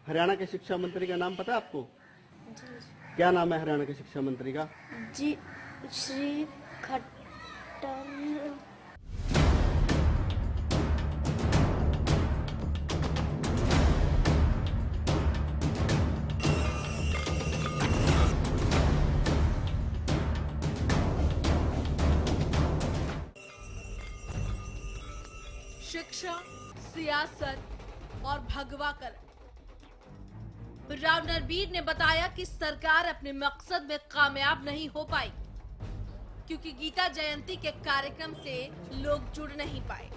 हरियाणा के शिक्षा मंत्री का नाम पता है आपको? जी क्या नाम है हरियाणा के शिक्षा मंत्री का? जी श्री खट्टर। शिक्षा, सियासत और भगवाकरण। राव नरबीर ने बताया कि सरकार अपने मकसद में कामयाब नहीं हो पाई क्योंकि गीता जयंती के कार्यक्रम से लोग जुड़ नहीं पाए।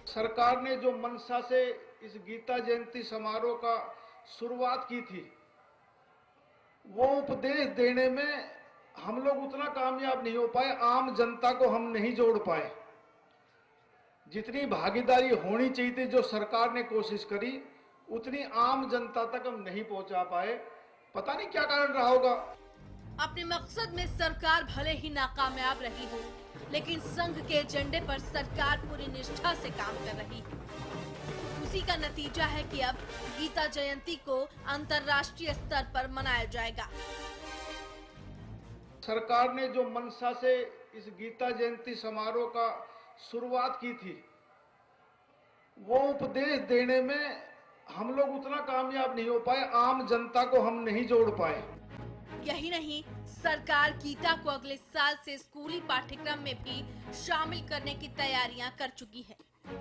सरकार ने जो मंशा से इस गीता जयंती समारोह का शुरुआत की थी, वो उपदेश देने में हम लोग उतना कामयाब नहीं हो पाए, आम जनता को हम नहीं जोड़ पाए। जितनी भागीदारी होनी चाहिए थी, जो सरकार ने कोशिश करी, उतनी आम जनता तक हम नहीं पहुंचा पाए। पता नहीं क्या कारण रहा होगा। अपने मकसद में सरकार भले ही नाकामयाब रही हो, लेकिन संघ के एजेंडे पर सरकार पूरी निष्ठा से काम कर रही है। उसी का नतीजा है कि अब गीता जयंती को अंतर्राष्ट्रीय स्तर पर मनाया जाएगा। सरकार ने जो मंशा से इस गीता जयंती समारोह का शुरुआत की थी, वो उपदेश देने में हम लोग उतना कामयाब नहीं हो पाए, आम जनता को हम नहीं जोड़ पाए। यही नहीं, सरकार गीता को अगले साल से स्कूली पाठ्यक्रम में भी शामिल करने की तैयारियां कर चुकी है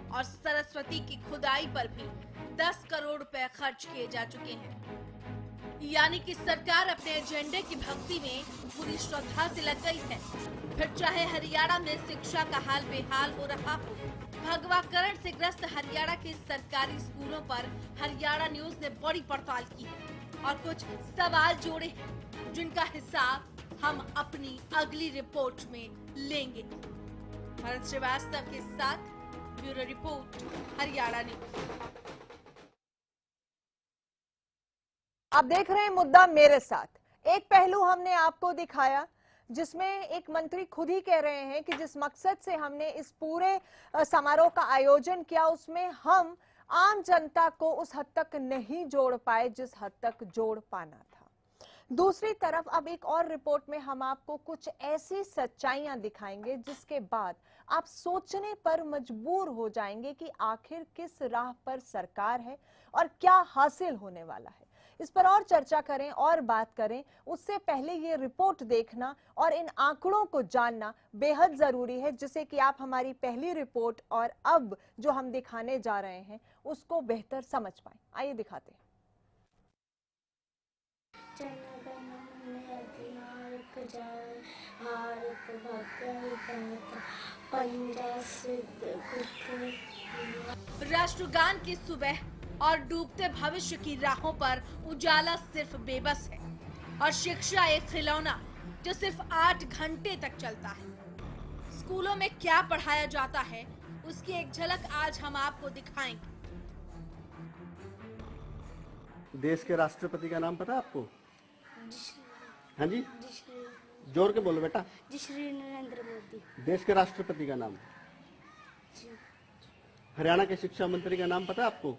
और सरस्वती की खुदाई पर भी 10 करोड़ रुपए खर्च किए जा चुके हैं। यानी कि सरकार अपने एजेंडे की भक्ति में पूरी श्रद्धा से लग गई है। फिर चाहे हरियाणा में शिक्षा का हाल बेहाल हो रहा हो, भगवाकरण से ग्रस्त हरियाणा के सरकारी स्कूलों पर हरियाणा न्यूज ने बड़ी पड़ताल की है और कुछ सवाल जोड़े हैं जिनका हिसाब हम अपनी अगली रिपोर्ट में लेंगे। भरत श्रीवास्तव के साथ ब्यूरो रिपोर्ट, हरियाणा न्यूज। आप देख रहे हैं मुद्दा मेरे साथ। एक पहलू हमने आपको दिखाया जिसमें एक मंत्री खुद ही कह रहे हैं कि जिस मकसद से हमने इस पूरे समारोह का आयोजन किया, उसमें हम आम जनता को उस हद तक नहीं जोड़ पाए जिस हद तक जोड़ पाना था। दूसरी तरफ अब एक और रिपोर्ट में हम आपको कुछ ऐसी सच्चाइयां दिखाएंगे जिसके बाद आप सोचने पर मजबूर हो जाएंगे कि आखिर किस राह पर सरकार है और क्या हासिल होने वाला है। इस पर और चर्चा करें और बात करें, उससे पहले ये रिपोर्ट देखना और इन आंकड़ों को जानना बेहद जरूरी है, जिससे कि आप हमारी पहली रिपोर्ट और अब जो हम दिखाने जा रहे हैं उसको बेहतर समझ पाएं। आइए दिखाते हैं। राष्ट्रगान की सुबह और डूबते भविष्य की राहों पर उजाला सिर्फ बेबस है और शिक्षा एक खिलौना जो सिर्फ 8 घंटे तक चलता है। स्कूलों में क्या पढ़ाया जाता है उसकी एक झलक आज हम आपको दिखाएंगे। देश के राष्ट्रपति का नाम पता है आपको? हाँ जी, जोर के बोलो बेटा। जी श्री नरेंद्र मोदी। देश के राष्ट्रपति का नाम? हरियाणा के शिक्षा मंत्री का नाम पता है आपको?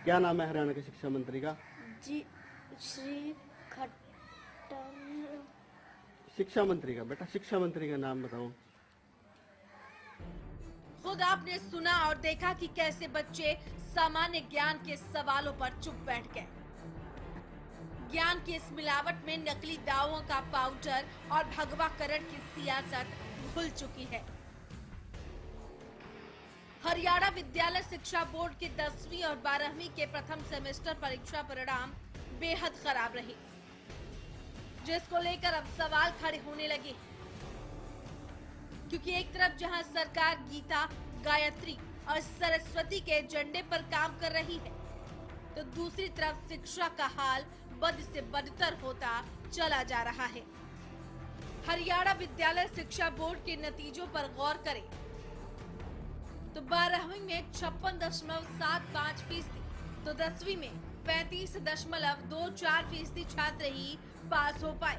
क्या नाम है हरियाणा के शिक्षा मंत्री का? जी श्री खट्टर। शिक्षा मंत्री का बेटा, शिक्षा मंत्री का नाम बताओ। खुद आपने सुना और देखा कि कैसे बच्चे सामान्य ज्ञान के सवालों पर चुप बैठ गए। ज्ञान की इस मिलावट में नकली दावों का पाउडर और भगवाकरण की सियासत घुल चुकी है। हरियाणा विद्यालय शिक्षा बोर्ड के 10वीं और 12वीं के प्रथम सेमेस्टर परीक्षा परिणाम बेहद खराब रहे, जिसको लेकर अब सवाल खड़े होने लगे। क्योंकि एक तरफ जहां सरकार गीता, गायत्री और सरस्वती के एजेंडे पर काम कर रही है, तो दूसरी तरफ शिक्षा का हाल बद से बदतर होता चला जा रहा है। हरियाणा विद्यालय शिक्षा बोर्ड के नतीजों पर गौर करें तो 12वीं में 56.75%, तो 10वीं में 35.24% छात्र ही पास हो पाए।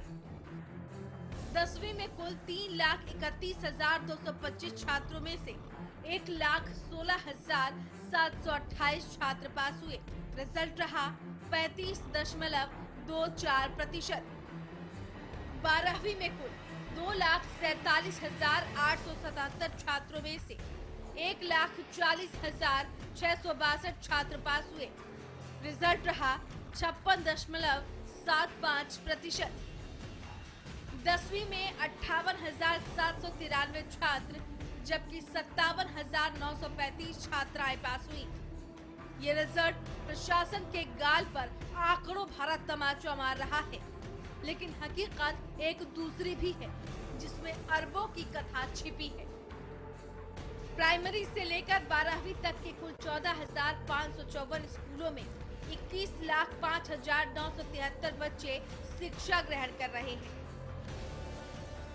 10वीं में कुल 3,31,225 छात्रों में से 1,16,728 छात्र पास हुए। रिजल्ट रहा 35.24%। 12वीं में कुल 2,47,877 छात्रों में से 1,40,662 छात्र पास हुए। रिजल्ट रहा 56.75%। 10वीं में 58,793 छात्र जबकि 57,935 छात्राएं पास हुई। ये रिजल्ट प्रशासन के गाल पर आंकड़ों भरा तमाचा मार रहा है, लेकिन हकीकत एक दूसरी भी है जिसमें अरबों की कथा छिपी है। प्राइमरी से लेकर 12वीं तक के कुल 14,554 स्कूलों में 21,05,973 बच्चे शिक्षा ग्रहण कर रहे हैं।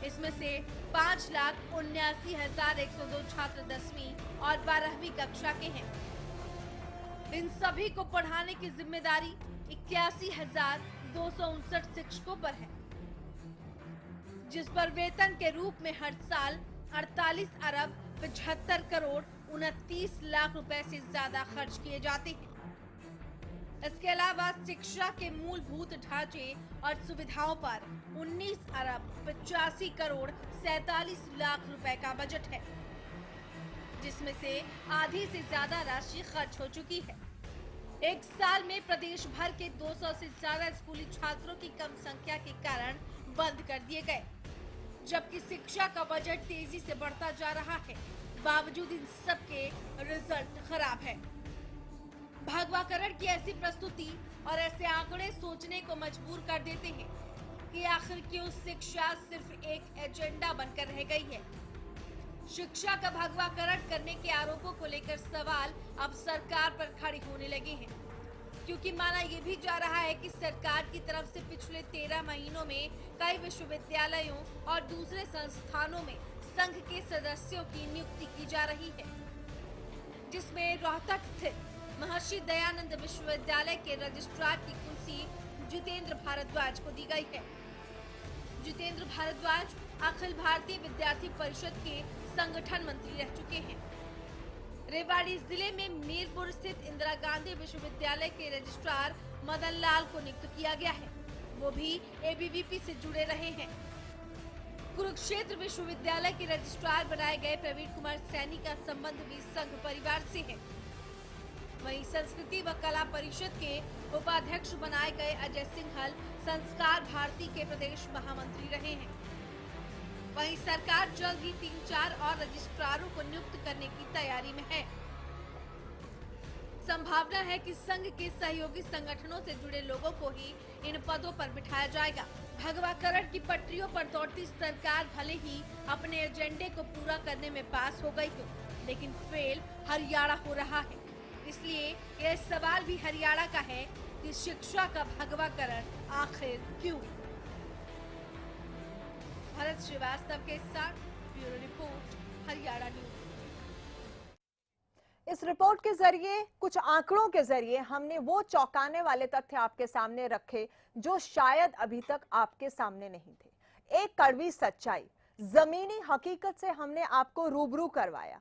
इसमें से 5,79,102 छात्र 10वीं और 12वीं कक्षा के हैं। इन सभी को पढ़ाने की जिम्मेदारी 81,259 शिक्षकों पर है, जिस पर वेतन के रूप में हर साल 48 अरब 75 करोड़ 29 लाख रुपए से ज्यादा खर्च किए जाते हैं। इसके अलावा शिक्षा के मूलभूत ढांचे और सुविधाओं पर 19 अरब 85 करोड़ 47 लाख रुपए का बजट है, जिसमें से आधी से ज्यादा राशि खर्च हो चुकी है। एक साल में प्रदेश भर के 200 से ज्यादा स्कूली छात्रों की कम संख्या के कारण बंद कर दिए गए, जबकि शिक्षा का बजट तेजी से बढ़ता जा रहा है। बावजूद इन सब के रिजल्ट खराब है। भगवाकरण की ऐसी प्रस्तुति और ऐसे आंकड़े सोचने को मजबूर कर देते हैं कि आखिर क्यों शिक्षा सिर्फ एक एजेंडा बनकर रह गई है। शिक्षा का भगवाकरण करने के आरोपों को लेकर सवाल अब सरकार पर खड़े होने लगे हैं, क्योंकि माना यह भी जा रहा है कि सरकार की तरफ से पिछले 13 महीनों में कई विश्वविद्यालयों और दूसरे संस्थानों में संघ के सदस्यों की नियुक्ति की जा रही है, जिसमें रोहतक स्थित महर्षि दयानंद विश्वविद्यालय के रजिस्ट्रार की कुर्सी जितेंद्र भारद्वाज को दी गई है। जितेंद्र भारद्वाज अखिल भारतीय विद्यार्थी परिषद के संगठन मंत्री रह चुके हैं। रेवाड़ी जिले में मीरपुर स्थित इंदिरा गांधी विश्वविद्यालय के रजिस्ट्रार मदन लाल को नियुक्त किया गया है, वो भी एबीवीपी से जुड़े रहे हैं। कुरुक्षेत्र विश्वविद्यालय के रजिस्ट्रार बनाए गए प्रवीण कुमार सैनी का संबंध भी संघ परिवार से है। वहीं संस्कृति व कला परिषद के उपाध्यक्ष बनाए गए अजय सिंघल संस्कार भारती के प्रदेश महामंत्री रहे हैं। वहीं सरकार जल्द ही 3-4 और रजिस्ट्रारों को नियुक्त करने की तैयारी में है। संभावना है कि संघ के सहयोगी संगठनों से जुड़े लोगों को ही इन पदों पर बिठाया जाएगा। भगवाकरण की पटरियों पर दौड़ती सरकार भले ही अपने एजेंडे को पूरा करने में पास हो गई हो, लेकिन फेल हरियाणा हो रहा है। इसलिए यह सवाल भी हरियाणा का है कि शिक्षा का भगवाकरण आखिर क्यों। भरत श्रीवास्तव के साथ ब्यूरो रिपोर्ट, हरियाणा न्यूज। इस रिपोर्ट के जरिए, कुछ आंकड़ों के जरिए हमने वो चौंकाने वाले तथ्य आपके सामने रखे जो शायद अभी तक आपके सामने नहीं थे। एक कड़वी सच्चाई, जमीनी हकीकत से हमने आपको रूबरू करवाया।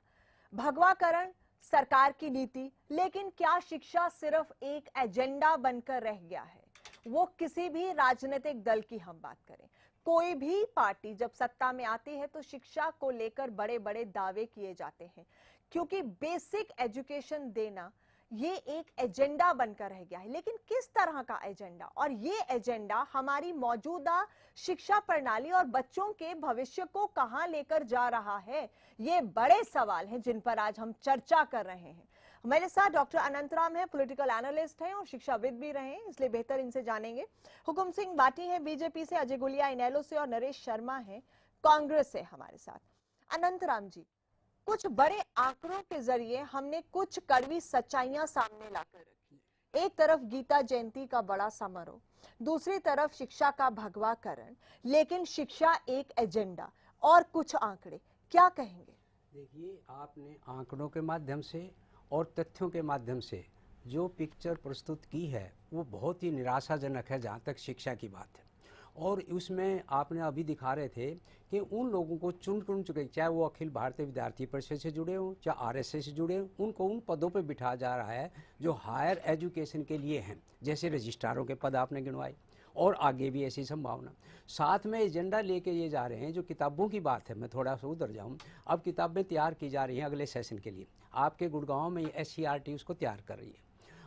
भगवाकरण सरकार की नीति, लेकिन क्या शिक्षा सिर्फ एक एजेंडा बनकर रह गया है? वो किसी भी राजनीतिक दल की हम बात करें, कोई भी पार्टी जब सत्ता में आती है तो शिक्षा को लेकर बड़े बड़े दावे किए जाते हैं, क्योंकि बेसिक एजुकेशन देना ये एक एजेंडा बनकर रह गया है। लेकिन किस तरह का एजेंडा? और ये एजेंडा हमारी मौजूदा शिक्षा प्रणाली और बच्चों के भविष्य को कहां लेकर जा रहा है, ये बड़े सवाल हैं जिन पर आज हम चर्चा कर रहे हैं। मेरे साथ डॉक्टर अनंतराम है, पॉलिटिकल एनालिस्ट हैं और शिक्षाविद भी रहे हैं, इसलिए बेहतर इनसे जानेंगे। हुकुम सिंह बाटी है बीजेपी से, अजय गुलिया इनेलो से और नरेश शर्मा है कांग्रेस से हमारे साथ। अनंतराम जी, कुछ बड़े आंकड़ों के जरिए हमने कुछ कड़वी सच्चाइयां सामने लाकर रखी। एक तरफ गीता जयंती का बड़ा समारोह, दूसरी तरफ शिक्षा का भगवाकरण, लेकिन शिक्षा एक एजेंडा और कुछ आंकड़े, क्या कहेंगे? देखिए, आपने आंकड़ों के माध्यम से और तथ्यों के माध्यम से जो पिक्चर प्रस्तुत की है वो बहुत ही निराशाजनक है जहाँ तक शिक्षा की बात है। और उसमें आपने अभी दिखा रहे थे कि उन लोगों को चुन चुके, चाहे वो अखिल भारतीय विद्यार्थी परिषद से जुड़े हों, चाहे आरएसएस से जुड़े हों, उनको उन पदों पे बिठाया जा रहा है जो हायर एजुकेशन के लिए हैं, जैसे रजिस्ट्रारों के पद आपने गिनवाए, और आगे भी ऐसी संभावना। साथ में एजेंडा लेके ये जा रहे हैं, जो किताबों की बात है, मैं थोड़ा सा उधर जाऊँ। अब किताबें तैयार की जा रही हैं अगले सेशन के लिए। आपके गुड़गांव में SCERT उसको तैयार कर रही है,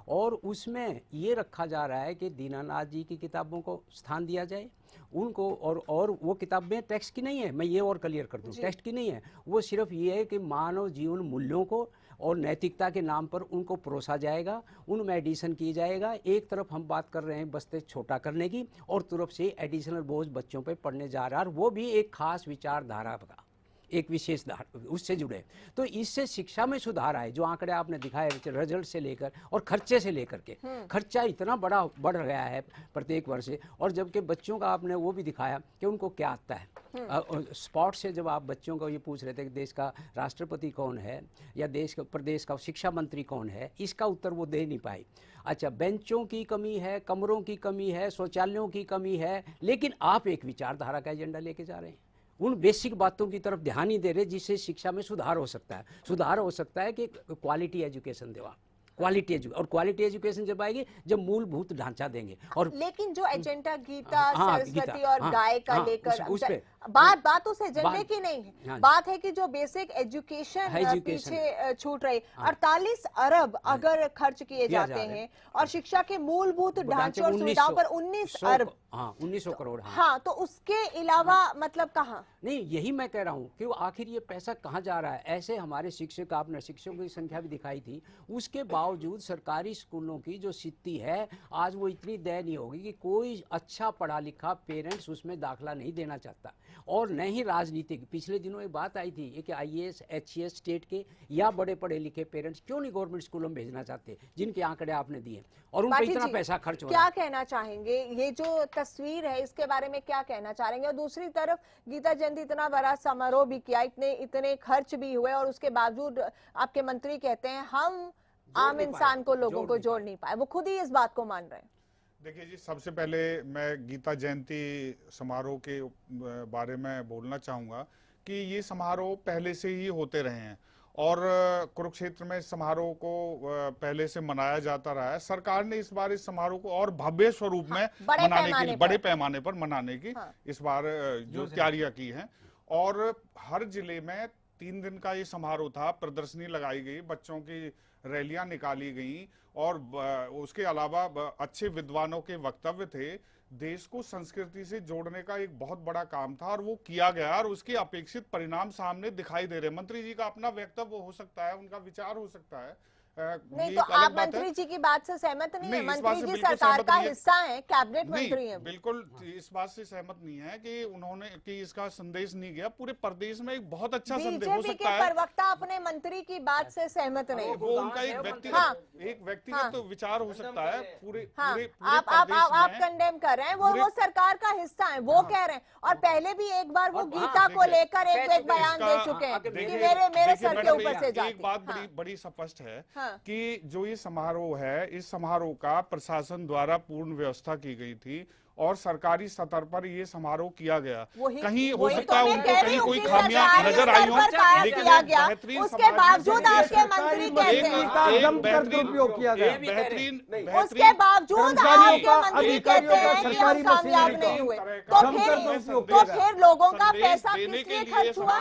और उसमें ये रखा जा रहा है कि दीनानाथ जी की किताबों को स्थान दिया जाए उनको, और वो किताबें टेक्स्ट की नहीं है, मैं ये और क्लियर कर दूं, टेक्स्ट की नहीं है, वो सिर्फ ये है कि मानव जीवन मूल्यों को और नैतिकता के नाम पर उनको परोसा जाएगा, उनमें एडिशन की जाएगा। एक तरफ हम बात कर रहे हैं बस्ते छोटा करने की, और तरफ से एडिशनल बोझ बच्चों पे पड़ने जा रहा है, और वो भी एक खास विचारधारा का एक विशेष उससे जुड़े। तो इससे शिक्षा में सुधार आए। जो आंकड़े आपने दिखाए रिजल्ट से लेकर और खर्चे से लेकर के, खर्चा इतना बड़ा बढ़ गया है प्रत्येक वर्ष से, और जबकि बच्चों का आपने वो भी दिखाया कि उनको क्या आता है। स्पॉट से जब आप बच्चों को ये पूछ रहे थे कि देश का राष्ट्रपति कौन है या देश का प्रदेश का शिक्षा मंत्री कौन है, इसका उत्तर वो दे नहीं पाए। अच्छा, बेंचों की कमी है, कमरों की कमी है, शौचालयों की कमी है, लेकिन आप एक विचारधारा का एजेंडा लेके जा रहे हैं, उन बेसिक बातों की तरफ ध्यान नहीं दे रहे जिससे शिक्षा में सुधार हो सकता है। सुधार हो सकता है कि क्वालिटी एजुकेशन दो आप, और क्वालिटी एजुकेशन जब आएगी जब मूलभूत ढांचा देंगे। और लेकिन जो एजेंडा गीता, हाँ, सरस्वती गीता, और हाँ, गाय का हाँ, लेकर उस पे बात उस एजेंडे की नहीं है, हाँ, बात है कि जो बेसिक एजुकेशन पीछे छूट रही। 48 अरब अगर खर्च किए जाते हैं और शिक्षा के मूलभूत ढांचे और सुविधाओं पर 19 अरब, 1900 करोड़। हाँ, तो उसके अलावा मतलब कहाँ? नहीं, यही मैं कह रहा हूँ कि वो आखिर ये पैसा कहाँ जा रहा है। ऐसे हमारे शिक्षक, आपने शिक्षकों की संख्या भी दिखाई थी, उसके बावजूद सरकारी स्कूलों की जो स्थिति है आज वो इतनी दयनीय होगी कि कोई अच्छा पढ़ा लिखा पेरेंट्स उसमें दाखिला नहीं देना चाहता, और न ही राजनीतिक। पिछले दिनों एक बात आई थी कि IAS HES स्टेट के या बड़े पढ़े लिखे पेरेंट्स क्यों नहीं गवर्नमेंट स्कूलों में भेजना चाहते, जिनके आंकड़े आपने दिए, और उन पर इतना पैसा खर्च हो रहा है। क्या कहना चाहेंगे, ये जो तस्वीर है इसके बारे में क्या कहना चाहेंगे? और दूसरी तरफ गीता जयंती इतना बड़ा समारोह भी किया, इतने खर्च भी हुए, और उसके बावजूद आपके मंत्री कहते हैं हम आम इंसान को, लोगों को जोड़ नहीं पाए। वो खुद ही इस बात को मान रहे हैं। देखिए जी, सबसे पहले मैं गीता जयंती समारोह के बारे में बोलना चाहूँगा कि ये समारोह पहले से ही होते रहे हैं, और कुरुक्षेत्र में इस समारोह को पहले से मनाया जाता रहा है। सरकार ने इस बार इस समारोह को और भव्य स्वरूप में मनाने की, बड़े पैमाने पर मनाने की इस बार जो तैयारियां की हैं, और हर जिले में 3 दिन का ये समारोह था। प्रदर्शनी लगाई गई, बच्चों की रैलियां निकाली गई, और उसके अलावा अच्छे विद्वानों के वक्तव्य थे। देश को संस्कृति से जोड़ने का एक बहुत बड़ा काम था, और वो किया गया, और उसके अपेक्षित परिणाम सामने दिखाई दे रहे हैं। मंत्री जी का अपना वक्तव्य हो सकता है, उनका विचार हो सकता है, नहीं तो आप मंत्री जी की बात से सहमत नहीं है? मंत्री जी सरकार का हिस्सा है, कैबिनेट मंत्री हैं। बिल्कुल इस बात से सहमत नहीं है कि उन्होंने कि इसका संदेश नहीं गया पूरे प्रदेश में। एक बहुत अच्छा संदेश हो सकता है। प्रवक्ता अपने मंत्री की बात से सहमत नहीं, वो उनका एक व्यक्तिगत तो विचार हो सकता है। पूरे आप कंडेम कर रहे हैं, वो सरकार का हिस्सा है, वो कह रहे हैं। और पहले भी एक बार वो गीता को लेकर एक बयान दे चुके हैं कि मेरे सर के ऊपर से जाती। एक बात बड़ी स्पष्ट है कि जो ये समारोह है, इस समारोह का प्रशासन द्वारा पूर्ण व्यवस्था की गई थी, और सरकारी स्तर पर ये समारोह किया गया। कहीं हो सकता है उनको कहीं कोई खामियां नजर आई हो, लेकिन बेहतरीन, उसके बावजूद आपके मंत्री कहते हैं, उसके बावजूद आपके मंत्री कहते हैं कि हम कामयाब नहीं हुए। तो फिर लोगों का पैसा किस लिए खर्च हुआ?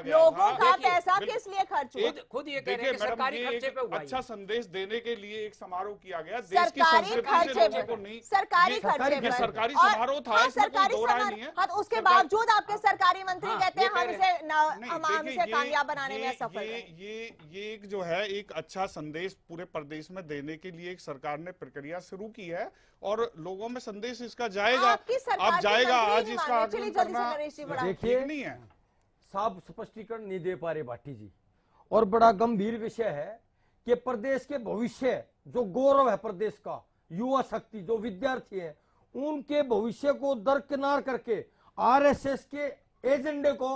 लोगों का पैसा किस लिए खर्च हुआ? खुद ये कह रहे हैं कि सरकारी खर्चे पे हुआ। अच्छा संदेश देने के लिए एक समारोह किया गया। सरकारी खर्चे पर, सरकारी खर्चे पर समारोह था, सरकारी समारोह। हाँ, तो उसके बावजूद आपके सरकारी मंत्री कहते हैं हम इसे कामयाब बनाने में सफल रहे। ये एक जो है एक अच्छा संदेश पूरे प्रदेश में देने के लिए एक सरकार ने प्रक्रिया शुरू की है, और लोगों में संदेश इसका जाएगा। अब जाएगा, आज इसका आगमन करना ठीक नहीं है। साफ स्पष्टीकरण नहीं दे पा रहे भाटी जी, और बड़ा गंभीर विषय है कि प्रदेश के भविष्य, जो गौरव है प्रदेश का, युवा शक्ति, जो विद्यार्थी है, उनके भविष्य को दरकिनार करके आरएसएस के एजेंडे को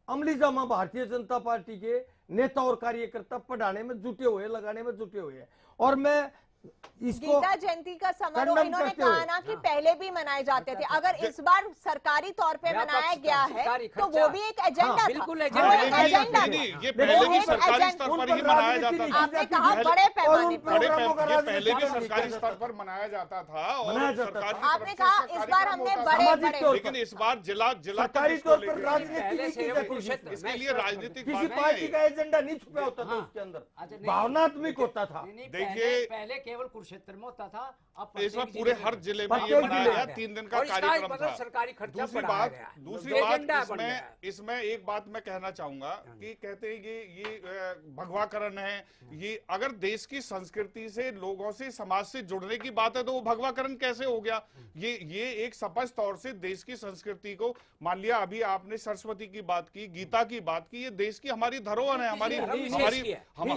अमली जामा भारतीय जनता पार्टी के नेता और कार्यकर्ता पढ़ाने में जुटे हुए, लगाने में जुटे हुए हैं। और मैं इसको गीता जयंती का समारोह खंडन इन्होंने करते कहा हुए। ना कि पहले भी मनाए जाते थे, अगर इस बार सरकारी तौर पे व्यापक मनाया गया है सरकारी तो वो खर्चा। भी एक एजेंडा था। बिल्कुल वो एजेंडा एक है। एजेंडा नहीं, था। ये वो पहले भी एक सरकारी एजेंडा- स्तर उन पर पर ही मनाया राजनीति जाता नहीं था। आपने की कहा जाती थी। बड़े और पैमाने उन पर। प्रोग्रामों का ये राजनीति पहले भी नहीं सरकारी किया स्तर जाता पर मनाया जाता था और मनाया जाता सरकार था। की आपने तरफ से कहा इसका इस बार कार्यक्रम हमने होता था। बड़े सामाजिक बड़े तौर लेकिन इस बार जिला सरकारी किसको तौर पर लेके राजनीति पहले नहीं से की ये जाती कुरुक्षेत्र थी। इसके लिए राजनीतिक किसी बात नहीं पार्टी है। का एजेंडा नहीं छुपा होता था हाँ। उसके अंदर, अच्छा, नहीं, भावनात्मक होता था। नहीं, नहीं, देखिए, पहले केवल कुरुक्षेत्र में होता था, अब इस बार प्रत्येक पूरे जिले हर में। जिले में प्रत्येक ये मनाया जिले गया, में। 3 दिन का और इसका कार्यक्रम मतलब था। सरकारी खर्चा दूसरी बढ़ाया बात गया है। दूसरी एजेंडा बात बन गया है। इसमें एक बात मैं कहना चाहूंगा कि कहते हैं ये भगवाकरण है। ये अगर देश की संस्कृति से, लोगों से, समाज से जुड़ने की बात है तो वो भगवाकरण कैसे हो गया? ये एक स्पष्ट तौर से देश की संस्कृति को, मान लिया अभी आपने सरस्वती की बात की, गीता की बात की, ये देश की हमारी धरोहर है, हमारी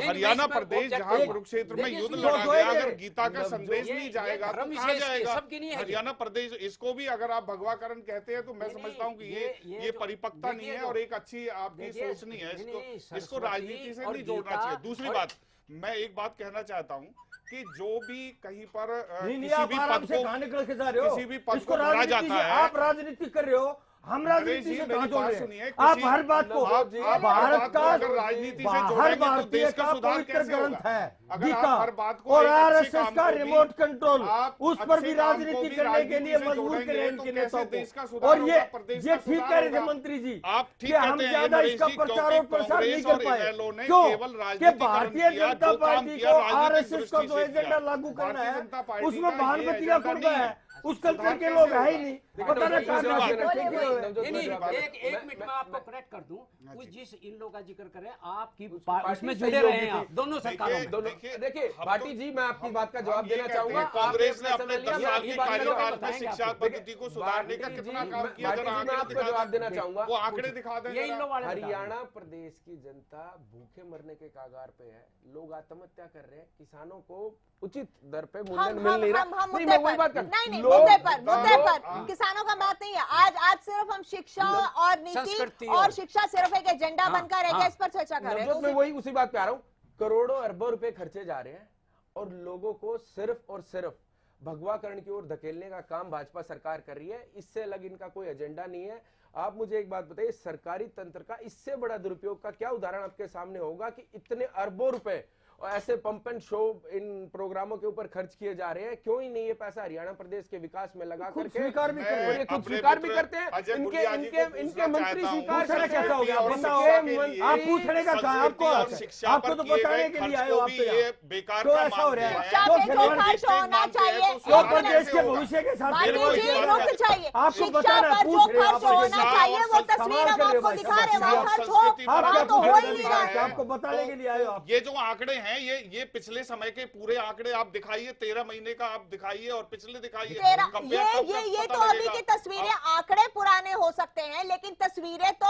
हरियाणा प्रदेश जहाँ कुरुक्षेत्र में युद्ध लड़ा गया, अगर गीता का संदेश नहीं जाएगा तो कहाँ जाएगा? हरियाणा प्रदेश, इसको भी अगर आप भगवाकरण कहते हैं तो मैं समझता हूँ कि ये परिपक्वता नहीं है और एक अच्छी आपकी सोच नहीं है। इसको राजनीति से नहीं जोड़ना चाहिए। दूसरी बात, मैं एक बात कहना चाहता हूँ कि जो भी कहीं पर किसी भी पद को किसी भी पद को भरा जाता है, आप राजनीति कर रहे हो, हम राजनीति से कहाँ जोड़ रहे हैं? आप किसी- हर बात को आप हर भारत बात का को अगर राजनीति से हर जोड़ेंगे तो भारतीय देश का का सुधार पवित्र कैसे होगा? ग्रंथ है अगर गीता, आप हर बात को और एक अच्छे आरएसएस काम का को भी- रिमोट कंट्रोल आप उस पर अच्छे भी काम को राजनीति भी करने के लिए राजनीति से मजबूर जोड़ेंगे करें तो इनके कैसे नेताओं देश का को। सुधार और होगा, प्रदेश ये का ठीक सुधार कह रहे थे होगा। मंत्री जी आप ठीक कि हम कहते हैं ज्यादा नरेश इसका जी, प्रचार क्योंकि और प्रसार नहीं कांग्रेस कर और पाए। इनेलो ने क्यों? केवल कि राजनीतिकरण भारतीय किया, जनता जो काम पार्टी किया को राजनीतिक आरएसएस का दृष्टि जो से एजेंडा किया। लागू करना भारतीय है जनता पार्टी उसमें का भानुमती ये का एजेंडा कुर्बा नहीं है, उस कल्चर सुधार के कैसे लोग है ही होगा? नहीं, देखो, पता नहीं दूसरी कहाँ बात- से बैठे हुए हैं। एक मिनट में आपको करेक्ट कर दूं, कुछ जिस इन लोगों का जिक्र करें, आपकी उसमें जुड़े सहयोगी रहे हैं आप थी। दोनों सरकारों में। देखिए भाटी जी, मैं आपकी बात का जवाब देना चाहूंगा। कांग्रेस ने आपने अपने 10 समय साल लिया, के बात करो, कार्यकाल में बताएंगे शिक्षा आपको। पद्धति को सुधारने का कितना काम किया? भाटी जरा जी, मैं आंकड़े आपको दिखा जवाब दें। देना चाहूंगा। वो आंकड़े दिखा दें ये इन जरा। लोग वाले बता रहे हैं। हरियाणा प्रदेश की जनता भूखे मरने के कागार पे है, लोग आत्महत्या कर रहे हैं, किसानों को उचित दर पे मूल्य मिल नहीं रहा। हम नहीं, मुद्दे मैं वही बात पर कर- नहीं लोग- मुद्दे पर लोग- किसानों का बात नहीं है। आज सिर्फ हम शिक्षा और नीति संस्कृति और शिक्षा सिर्फ एक एजेंडा हाँ, बनकर रह गया, हाँ। इस पर चर्चा कर रहे हैं। नवजोत में वही उसी बात पे आ रहा हूँ। करोड़ों अरबों रुपए खर्चे जा रहे हैं और लोगों को सिर्फ और सिर्फ भगवाकरण की ओर धकेलने का काम भाजपा सरकार कर रही है। इससे अलग इनका कोई एजेंडा नहीं है। आप मुझे एक बात बताइए, सरकारी तंत्र का इससे बड़ा दुरुपयोग का क्या उदाहरण आपके सामने होगा कि इतने अरबों रुपए और ऐसे पंप एंड शो इन प्रोग्रामों के ऊपर खर्च किए जा रहे हैं? क्यों ही नहीं ये पैसा हरियाणा प्रदेश के विकास में लगा खुद करके स्वीकार भी कर रहे और हैं। ये खुद अपने स्वीकार भी मित्र करते हैं। अजय इनके गुड़िया जी इनके को इनके पूछना मंत्री चाहता हूं। स्वीकार पूछना करते हैं। कैसा हो गया? और बताओ। शिक्षा के लिए- आप पूछने का कहा, आपको और आता है। शिक्षा आपको पर तो किए बताने गए के लिए खर्च आए हो को आप भी तो ये यहाँ। बेकार क्यों का ऐसा हो मानते रहा है? हैं। शिक्षा तो पे जो खिलवाड़ खर्च होना चाहिए, तो एक प्रदेश मिनट। के भविष्य के साथ बाटी खिलवाड़ जी किया जा रहा रुक है। जाइए। आपको शिक्षा बताना है, पर जो पूछ रहे हैं खर्च आपसे होना शिक्षा चाहिए वो और तस्वीर सवाल हम कर रहे हो आपको भाई दिखा रहे हैं, साहब। वहाँ खर्च हो संस्कृति आप वहाँ क्या तो हो पूछ ही रहे नहीं हैं? रहा क्या है। आपको बताने के लिए आए हो आप? ये जो आंकड़े हैं, ये पिछले समय के पूरे आंकड़े आप दिखाइए, 13 महीने का आप दिखाइए और पिछले दिखाइए। तेरा कंपेयर कब तक ये पता तो अभी लगेगा? की तस्वीरें, आंकड़े पुराने हो सकते हैं लेकिन तस्वीरें तो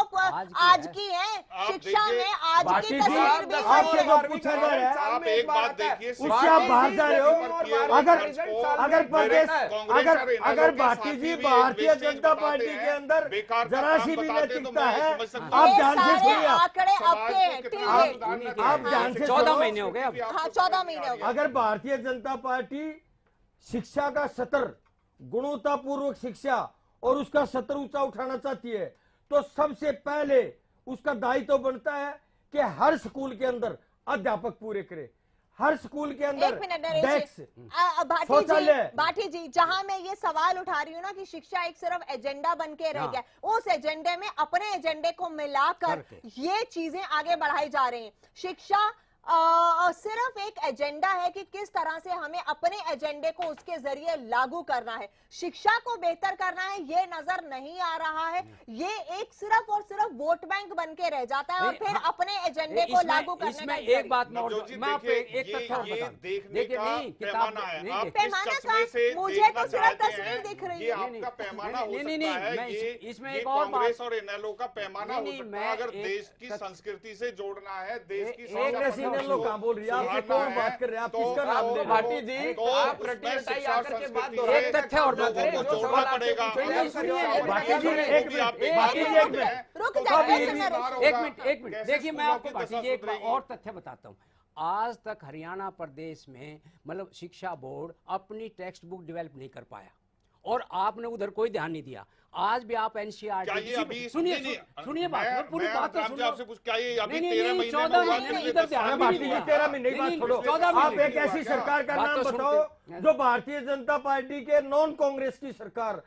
आज की हैं। आप शिक्षा देखिए, में आज बाटी की जी, तस्वीर भी आपसे वही जो है। पूछा जा रहा है, आप एक बात देखिए, उससे आप बाहर जा रहे हो। अगर प्रदेश अगर भाटी जी भारतीय जनता पार्टी के अंदर जरा सी भी नैतिकता है, आप ये ध्यान से सारे सुनिए। आंकड़े आपके हैं, ठीक है। आप ध्यान से 14 सुनो। महीने हो गए अब। हाँ 14 महीने हो गए। अगर भारतीय जनता पार्टी शिक्षा का स्तर, गुणवत्तापूर्वक शिक्षा और उसका स्तर ऊंचा उठाना चाहती है तो सबसे पहले उसका दायित्व बनता है कि हर स्कूल के अंदर अध्यापक पूरे करे, हर स्कूल के अंदर एक मिनट नरेश डेस्क, जी, शौचालय। भाटी जी जहां मैं ये सवाल उठा रही हूँ ना कि शिक्षा एक सिर्फ एजेंडा बन के रह हाँ। गया, उस एजेंडे में अपने एजेंडे को मिलाकर करके। ये चीजें आगे बढ़ाई जा रही हैं। शिक्षा सिर्फ एक एजेंडा है कि किस तरह से हमें अपने एजेंडे को उसके जरिए लागू करना है, शिक्षा को बेहतर करना है, ये नजर नहीं आ रहा है। ये एक सिर्फ और सिर्फ वोट बैंक बन के रह जाता है और फिर अपने एजेंडे को लागू करने इसमें का एक बात मैं और नवजोत जी, मैं आपको देखिए, एक तथ्य और ये बता दूं। देखने देखिए का नहीं किताब पैमाना है। नहीं, आप नहीं, किस पैमाना चश्मे का से मुझे देखना तो सिर्फ चाहते तस्वीर हैं, दिख रही ये है। आपका पैमाना हो नहीं, सकता नहीं, है। मैं ये इसमें ये एक और कांग्रेस बात- और इनेलो का पैमाना हो नहीं, सकता मैं है। अगर एक देश की तथ्य- संस्कृति से जोड़ना है, देश की कांग्रेस इनेलो कहाँ बोल रही है? आपसे कौन बात कर रहे हैं? आप किसका नाम ले रहे हो? भाटी जी, आप रट्टी रटाई आकर के बात दोहराइए। एक तथ्य और बात करें, लोगों को जो जोड़ना सवाल आपसे पड़ेगा। पूछे नहीं, जाए, सुनिए, उसका बाकी जवाब जी दीजिए। एक मिनट, आप एक बात मिनट, कर एक रहे हैं। रुक तो जाइए, कभी सुनिए, सुधार एक होगा। मिनट कैसे देखिए मैं स्कूलों आपको की बाटी दशा जी एक सुधरेगी? और तथ्य बताता हूँ। आज तक हरियाणा प्रदेश में मतलब शिक्षा बोर्ड अपनी टेक्स्ट बुक डेवलप नहीं कर पाया और आपने उधर कोई ध्यान नहीं दिया। आज भी आप एनसीईआरटी सुनिए बात, पूरी बात तो सुनिए। आपसे कुछ क्या ये अभी नहीं, 13 नहीं, महीने 14 में महीने इधर ध्यान भी नहीं दिया। 13 महीने की बात छोड़ो, 14 आप महीने एक ऐसी सरकार का बात नाम तो बताओ जो भारतीय जनता पार्टी के नॉन कांग्रेस की सरकार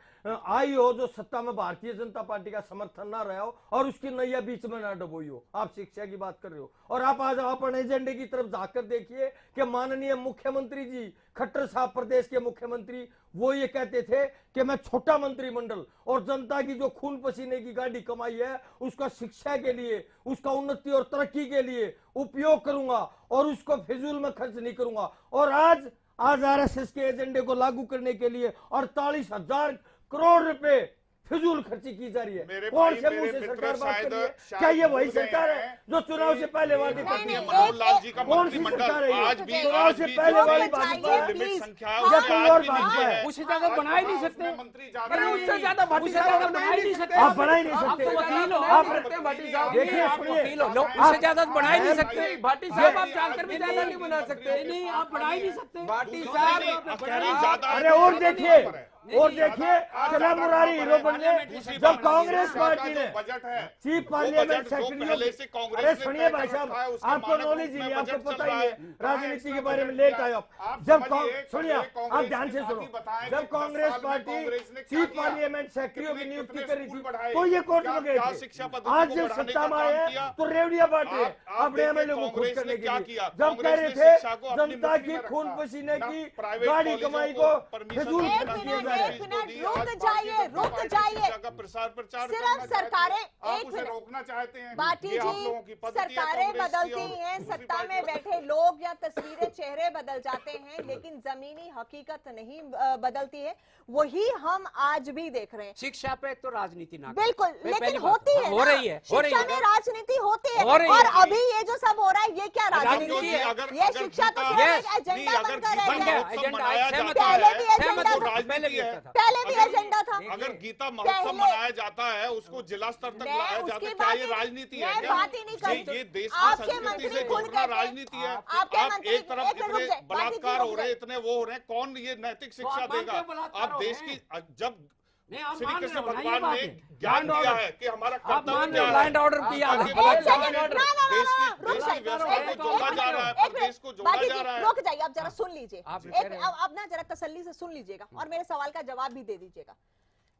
आई हो, जो सत्ता में भारतीय जनता पार्टी का समर्थन ना रहा हो और उसकी नैया बीच में ना डुबोई हो। आप शिक्षा की बात कर रहे हो और आप आज अपने एजेंडे की तरफ जाकर देखिए कि माननीय मुख्यमंत्री जी खट्टर साहब, प्रदेश के मुख्यमंत्री, वो ये कहते थे कि मैं छोटा मंत्रिमंडल और जनता की जो खून पसीने की गाड़ी कमाई है उसका शिक्षा के लिए, उसका उन्नति और तरक्की के लिए उपयोग करूंगा और उसको फिजूल में खर्च नहीं करूंगा। और आज आरएसएस के एजेंडे को लागू करने के लिए 48,000 करोड़ रुपए फिजूल खर्ची की जा रही है। कौन से मुंह से सरकार बात कर रही है? क्या ये वही सरकार है जो चुनाव से पहले वादे करती है? मनोहर लाल जी का कौन सी मंत्रिमंडल सरकार है? आज भी चुनाव से पहले वाली जो बात लिमिट संख्या है या उससे कोई आज और भी बात नीचे है? है। उससे ज्यादा बना ही नहीं सकते। मंत्री ज्यादा अरे उससे ज्यादा उससे ज्यादा बना ही नहीं सकते। आप बना ही नहीं आप सकते। तो वकील हो। आप भाटी साहब, देखिए, आप सुनिए, वकील हो, लोग उससे ज्यादा बना ही नहीं सकते। भाटी साहब, आप जानकर भी ज्यादा नहीं बना सकते। नहीं, आप बना ही नहीं सकते। भाटी नहीं, साहब, अब कह रही ज्यादा है अरे तो और देखिए, और देखिए चला मुरारी हीरो बनने दूसरी जब बात, कांग्रेस शिक्षा का पार्टी जो ने बजट है चीफ वो पार्लियामेंट बजट जो पहले से सेक्रेटरी, कांग्रेस अरे ने सुनिए तय भाई कर साहब, रखा है, उसके आपको मानक नॉलेज रूप ही में नहीं, आपको बजट चल पता ही रहा है है। राजनीति के कहाँ बारे में एक्स्ट्रा लेट बजट आए किया? आप। आप जब समझिए, सुनिए, कांग्रेस आप ध्यान के से साथ सुनो, ही बताएं जब कि 10 कांग्रेस साल में पार्टी कांग्रेस ने क्या चीफ किया? पार्लियामेंट सेक्रेटरी की कितने नियुक्ति कितने करी स्कूल थी बढ़ाए? तो ये कोर्ट क्या- में गए क्या थे। शिक्षा पद्धति आज को जब बढ़ाने सत्ता का में काम आए किया? तो रेवड़िया बांट रहे आप अपने देखिए, एमएलए को खुश कांग्रेस करने ने के क्या लिए। किया? जब कह कांग्रेस रहे ने थे शिक्षा को अपनी जनता मुट्ठी की में रखा। खून पसीने ना की प्राइवेट गाड़ी कॉलेजों कमाई को को परमिशन फिजूल देना खर्च किया चाहिए। जा रहा है। एक मिनट, रुक आज जाइए, भारतीय जनता रुक पार्टी जाइए। शिक्षा का प्रसार प्रचार सिर्फ करना चाहती है। सरकारें, आप एक उसे मिनट। रोकना चाहते हैं। बाटी ये आप लोगों की जी, पद्धति है सरकारें कांग्रेस की बदलती और हैं, दूसरी सत्ता में पार्टी- बैठे लोग या तस्वीरें, चेहरे बदल जाते हैं, लेकिन जमीनी हकीकत नहीं बदलती है। वही हम आज भी देख रहे हैं। शिक्षा पे तो राजनीति ना करें। बिल्कुल, पहली लेकिन बात, होती है हो ना। रही है, हो रही शिक्षा में है। राजनीति होती है हो रही और है। अभी ये जो सब हो रहा है ये क्या राजनीति राजनीति है? है। ये शिक्षा तो सिर्फ एक एजेंडा बनकर रह बन गया। गया एजेंडा, मनाया सहमत जाता है। पहले भी एजेंडा सहमत था। हूँ, पहले भी होता था। पहले भी अगर- एजेंडा था। अगर गीता महोत्सव पहले- मनाया जाता है उसको जिला स्तर तक मैं लाया उसकी जाता है, बात क्या ये ही- राजनीति है मैं क्या? बात ही नहीं कर रही। ये देश की आपके संस्कृति मंत्री से खुद जुड़ना कहते हैं- राजनीति है। आपके आप मंत्री- एक तरफ एक मिनट रुक इतने जाए, बाकी बलात्कार रुक हो जाए। रहे, इतने वो हो रहे हैं, कौन ये नैतिक शिक्षा आप मानते देगा? हो बलात्कार आप हो देश रहे की जब नहीं, आप श्री मान कृष्ण रहे हो ना, ये भगवान बात ने है। ज्ञान लैंड दिया ऑर्डर। है कि हमारा आप मान कर्तव्य रहे क्या हो, है। लैंड ऑर्डर किया आगे है। एक बढ़ा सेकंड, जाए। ना, ना, देश की- रुक देश जाइए, की व्यवस्था एक को जोड़ा मिनट, जा रहा है, एक प्रदेश को मिनट, जोड़ा बाकी जा जी, रहा है। रुक जाइए, अब जरा सुन लीजिए। आप कह एक रहे हैं। अब ना जरा तसल्ली से सुन लीजिएगा और मेरे सवाल का जवाब भी दे दीजिएगा।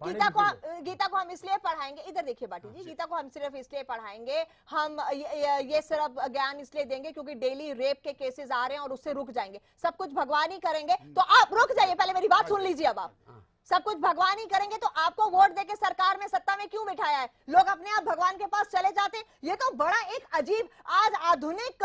पानी गीता को हम इसलिए पढ़ाएंगे, इधर देखिए बाटी जी, गीता को हम सिर्फ इसलिए पढ़ाएंगे, हम ये सिर्फ ज्ञान इसलिए देंगे क्योंकि डेली रेप के केसेस आ रहे हैं और उससे रुक जाएंगे। सब कुछ भगवान ही करेंगे तो आप रुक जाइए, पहले मेरी बात सुन लीजिए। अब आप सब कुछ भगवान ही करेंगे तो आपको वोट देके सरकार में, सत्ता में क्यों बिठाया है? लोग अपने आप भगवान के पास चले जाते। ये तो बड़ा एक अजीब, आज आधुनिक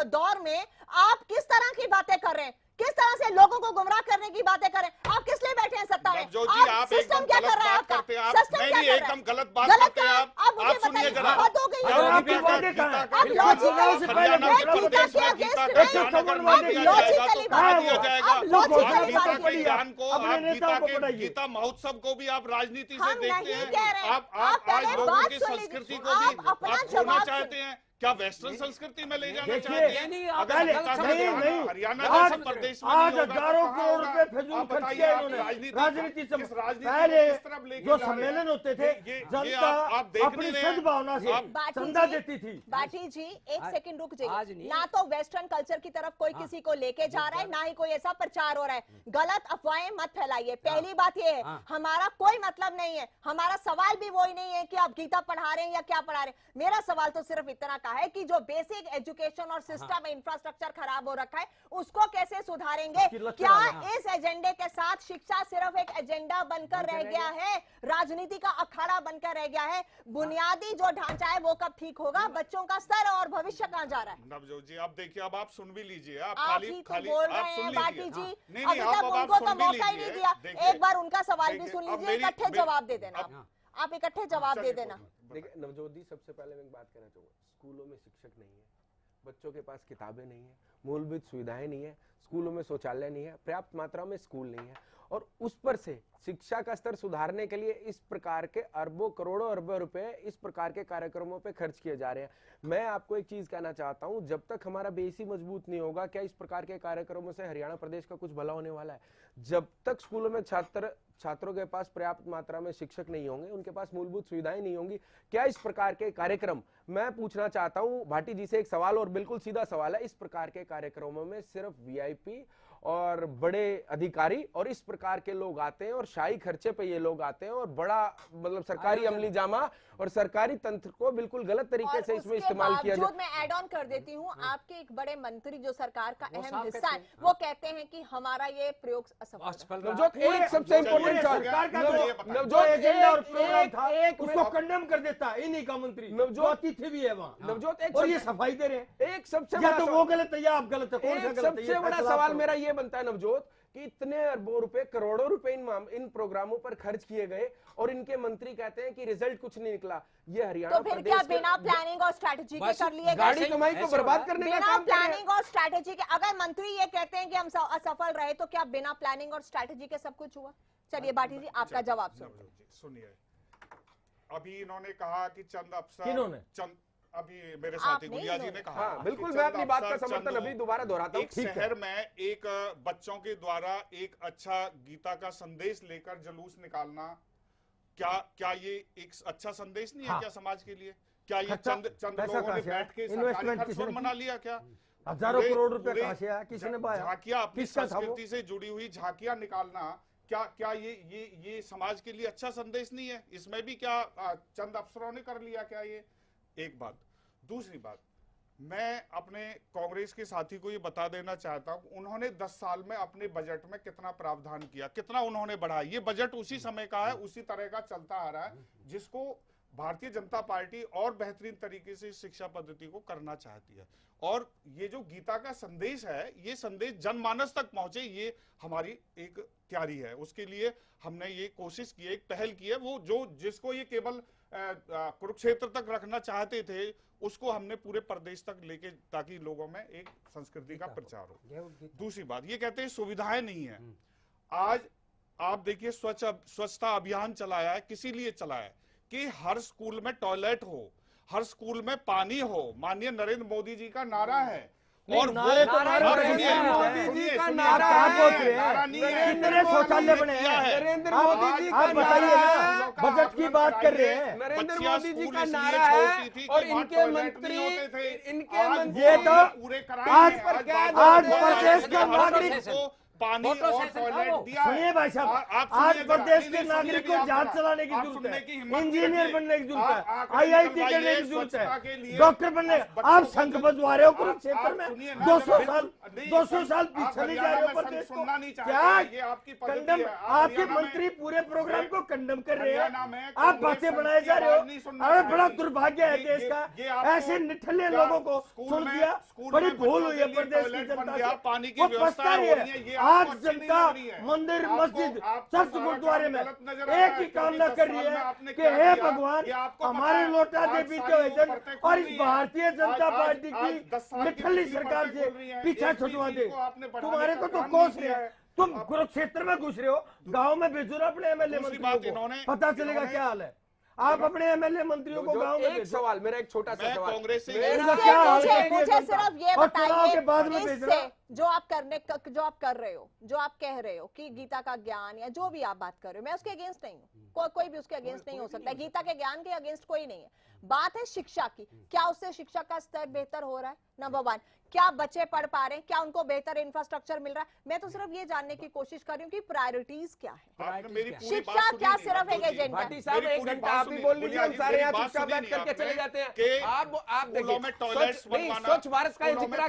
दौर में आप किस तरह की बातें कर रहे हैं, किस तरह से लोगों को गुमराह करने की बातें करें। आप किस लिए बैठे हैं सत्ता में? नवजोत जी, आप सिस्टम एकदम क्या गलत कर रहा है बात आपका? करते हैं आप। सिस्टम नहीं, क्या नहीं, कर रहा है? एकदम गलत बात गलत करते हैं क्या? आप। आप मुझे आप सुनिए बताइए, जरा। हद हो गई है। अब आप आपकी बातें कहाँ हैं? अब लॉजिकली से पहले हरियाणा के गीता को प्रदेश में क्या गीता अगेंस्ट का में? ज्ञान अगर अब मान दिया जाएगा तो लॉजिकली कहा बात दिया है। जाएगा। अब लॉजिकली आप गीता बात के करिए। ज्ञान को, अपने आप नेताओं गीता को के पढ़ाइए। गीता महोत्सव को भी आप राजनीति से हम देखते नहीं हैं। कह रहे हैं। आप आप आज पहले लोगों बात की सुन लीजिए। संस्कृति को आप भी अपना आप खोना जवाब चाहते हैं। क्या वेस्टर्न संस्कृति में ले जाना देखिए, चाहते हैं? नहीं, आप अगर गलत गीता का समझ रहे ज्ञान हैं। नहीं, हरियाणा आज- जैसे प्रदेश में आज नहीं होगा तो हजारों कहाँ करोड़ होगा? रुपए फिजूल आप खर्च बताइए, किए आप इन्होंने राजनीति से किस राजनीति पहले को किस तरफ लेके जो जा रहे हैं? सम्मेलन होते थे, ये जनता आप देख अपनी नहीं रहे हैं। सद्भावना से आप- बाटी चंदा जी, देती थी। बाटी जी एक आज- सेकंड रुक आज जाइए। नहीं। ना तो वेस्टर्न कल्चर की तरफ कोई किसी को लेके जा रहा है, ना ही कोई ऐसा प्रचार हो रहा है। गलत अफवाहें मत फैलाइए। पहली बात ये है, हाँ। हमारा कोई मतलब नहीं है, हमारा सवाल भी वही नहीं है कि आप गीता पढ़ा रहे हैं या क्या पढ़ा रहे हैं। मेरा सवाल तो सिर्फ इतना का है कि जो बेसिक एजुकेशन और सिस्टम इंफ्रास्ट्रक्चर खराब हो रखा है उसको कैसे सुधारेंगे? उसकी लत क्या चलाना। इस एजेंडे के साथ शिक्षा सिर्फ एक एजेंडा बनकर रह गया है, राजनीति का अखाड़ा बनकर रह गया है? बुनियादी जो ढांचा है वो कब ठीक होगा? बच्चों का स्तर और भविष्य कहाँ जा रहा है? नवजोत जी, आप देखिए, अब आप सुन भी लीजिए। आप आप खाली ही तो खाली बोल आप रहे सुन हैं लीजिए। बाटी जी। हाँ। नहीं, अभी नहीं, तक अब उनको सुन तो भी मौका ही लीजिए। नहीं दिया। देखिए, एक बार उनका सवाल भी देखिए, सुन अब लीजिए, मेरी- इकट्ठे मेरी- जवाब दे देना। अब- आप इकट्ठे जवाब दे देना। देखिए नवजोत जी, सबसे पहले मैं एक बात कहना चाहूँगा, स्कूलों में शिक्षक नहीं है, बच्चों के पास किताबें नहीं है, मूलभूत सुविधाएं नहीं है, स्कूलों में शौचालय नहीं है, पर्याप्त मात्रा में स्कूल नहीं है और उस पर से शिक्षा का स्तर सुधारने के लिए इस प्रकार के अरबों करोड़ों अरबों रुपए इस प्रकार के कार्यक्रमों पे खर्च किए जा रहे हैं। मैं आपको एक चीज कहना चाहता हूं, जब तक हमारा बेस ही मजबूत नहीं होगा, क्या इस प्रकार के कार्यक्रमों से हरियाणा प्रदेश का कुछ भला होने वाला है? जब तक स्कूलों में छात्रों के पास पर्याप्त मात्रा में शिक्षक नहीं होंगे, उनके पास मूलभूत सुविधाएं नहीं होंगी, क्या इस प्रकार के कार्यक्रम, मैं पूछना चाहता हूं भाटी जी से एक सवाल, और बिल्कुल सीधा सवाल है, इस प्रकार के कार्यक्रमों में सिर्फ वीआईपी और बड़े अधिकारी और इस प्रकार के लोग आते हैं और शाही खर्चे पे ये लोग आते हैं और बड़ा मतलब सरकारी अमली जामा और सरकारी तंत्र को बिल्कुल गलत तरीके से इसमें इस्तेमाल किया जाए। मैं ऐड ऑन कर देती हूँ, आपके एक बड़े मंत्री जो सरकार का अहम हिस्सा है, वो कहते हैं कि हमारा ये प्रयोग असफल रहा। नवजोत एक सबसे इम्पोर्टेंट सरकार का जो एजेंडा और प्रोग्राम था उसको कंडेम कर देता है इन्हीं का मंत्री, नवजोत अतिथि भी है वहाँ, नवजोत और ये सफाई दे रहे हैं। एक सबसे या तो वो गलत है या आप गलत है, कौन सा गलत है? सबसे बड़ा सवाल मेरा ये बनता है नवजोत कि इतने अरबों रुपए करोड़ों रुपए इन प्रोग्रामों पर खर्च किए गए और इनके मंत्री कहते हैं कि रिजल्ट कुछ नहीं निकला। ये हरियाणा तो फिर क्या बिना प्लानिंग और स्ट्रैटेजी के कर लिए गए? गाड़ी कमाई को बर्बाद करने का काम बिना प्लानिंग और स्ट्रैटेजी के, अगर मंत्री ये कहते हैं कि हम असफल रहे, तो क्या बिना प्लानिंग और स्ट्रैटेजी के सब कुछ हुआ? चलिए भाटी जी आपका जवाब सुनिए। अभी इन्होंने कहा कि चंद अफसर, किन्होंने? अभी मेरे साथी गुलिया जी ने कहा, हाँ, बिल्कुल मैं अपनी बात का समर्थन अभी दोबारा दोहराता हूं। एक शहर में एक बच्चों के द्वारा एक अच्छा गीता का संदेश लेकर जुलूस निकालना, क्या ये एक अच्छा संदेश नहीं है? क्या समाज के लिए? क्या ये चंद लोगों ने बैठ के सरकारी खर्च पर मना लिया? क्या हजारों करोड़ रुपए कहां से आया? किसने पाया? झांकियां, अपनी संस्कृति से जुड़ी हुई झांकियां निकालना, क्या ये समाज के लिए अच्छा संदेश नहीं है? इसमें भी क्या चंद अफसरों ने कर लिया क्या? ये एक बात। दूसरी बात, मैं अपने कांग्रेस के साथी को ये बता देना चाहता हूं, उन्होंने 10 साल में अपने बजट में कितना प्रावधान किया, कितना उन्होंने बढ़ाया। ये बजट उसी समय का है, उसी तरह का चलता आ रहा है जिसको भारतीय जनता पार्टी और बेहतरीन तरीके से शिक्षा पद्धति को करना चाहती है। और ये जो गीता का संदेश है, ये संदेश जनमानस तक पहुंचे, ये हमारी एक तैयारी है। उसके लिए हमने ये कोशिश की है, एक पहल की है। वो जिसको ये केवल कुरुक्षेत्र तक रखना चाहते थे, उसको हमने पूरे प्रदेश तक लेके, ताकि लोगों में एक संस्कृति का प्रचार हो। दूसरी बात, ये कहते हैं सुविधाएं नहीं है। आज आप देखिए स्वच्छता अभियान चलाया है, किसी लिए चलाया है? कि हर स्कूल में टॉयलेट हो, हर स्कूल में पानी हो। माननीय नरेंद्र मोदी जी का नारा है, और वो मोदी जी का नारा कितने शौचालय बने हैं? नरेंद्र मोदी जी आप बताइए ना, बजट की बात कर रहे हैं। नरेंद्र मोदी जी का नारा है और इनके मंत्री ये तो आज प्रदेश का नागरिक पानी और टॉयलेट दिया सुनिए भाई साहब, आज प्रदेश के नागरिक को जहाज चलाने की जरूरत है, इंजीनियर बनने की जरूरत है, IIT करने की जरूरत है, डॉक्टर बनने। आप शंख बजवा रहे हो कुरुक्षेत्र में, 200 साल पीछे ले जा रहे हो प्रदेश को। क्या कंडम, आपके मंत्री पूरे प्रोग्राम को कंडम कर रहे हैं, आप बातें बनाए जा रहे हो। अरे बड़ा दुर्भाग्य है देश का, ऐसे निठल्ले लोगों को सुन दिया। बड़ी भूल हुई है प्रदेश की जनता से, वो पछता रही है। आज जनता मंदिर, मस्जिद, चर्च, गुरुद्वारे में एक ही कामना कर रही है कि हे भगवान, हमारे लौटा दे बीते हुए दिन, और इस भारतीय जनता पार्टी की निठल्ली सरकार से पीछा छुटवा दे। तुम्हारे को तो कोस रहे हैं, तुम कुरुक्षेत्र में घुस रहे हो, गाँव में भेजो ना अपने MLA मंत्रियों को, पता चलेगा क्या हाल है। आप अपने MLA मंत्रियों को गाँव में एक सवाल, मेरा एक छोटा सा सवाल, कांग्रेस से मुझे सिर्फ ये बताइए, इससे जो आप कर रहे हो, जो आप कह रहे हो कि गीता का ज्ञान या जो भी आप बात कर रहे हो, मैं उसके अगेंस्ट नहीं हूँ, कोई भी उसके अगेंस्ट नहीं हो सकता है। गीता के ज्ञान के अगेंस्ट कोई नहीं है। बात है शिक्षा की, क्या उससे शिक्षा का स्तर बेहतर हो रहा है? नंबर 1, क्या बच्चे पढ़ पा रहे हैं? क्या उनको बेहतर इंफ्रास्ट्रक्चर मिल रहा है? मैं तो सिर्फ ये जानने की कोशिश कर रही हूँ कि प्रायोरिटीज क्या है। शिक्षा क्या सिर्फ एक एजेंडा? भाटी साहब, 1 घंटा आप ही बोल लीजिए, हम सारे यहाँ चुपचाप बैठ करके चले जाते हैं। आप देखिए, स्वच्छ भारत का जिक्र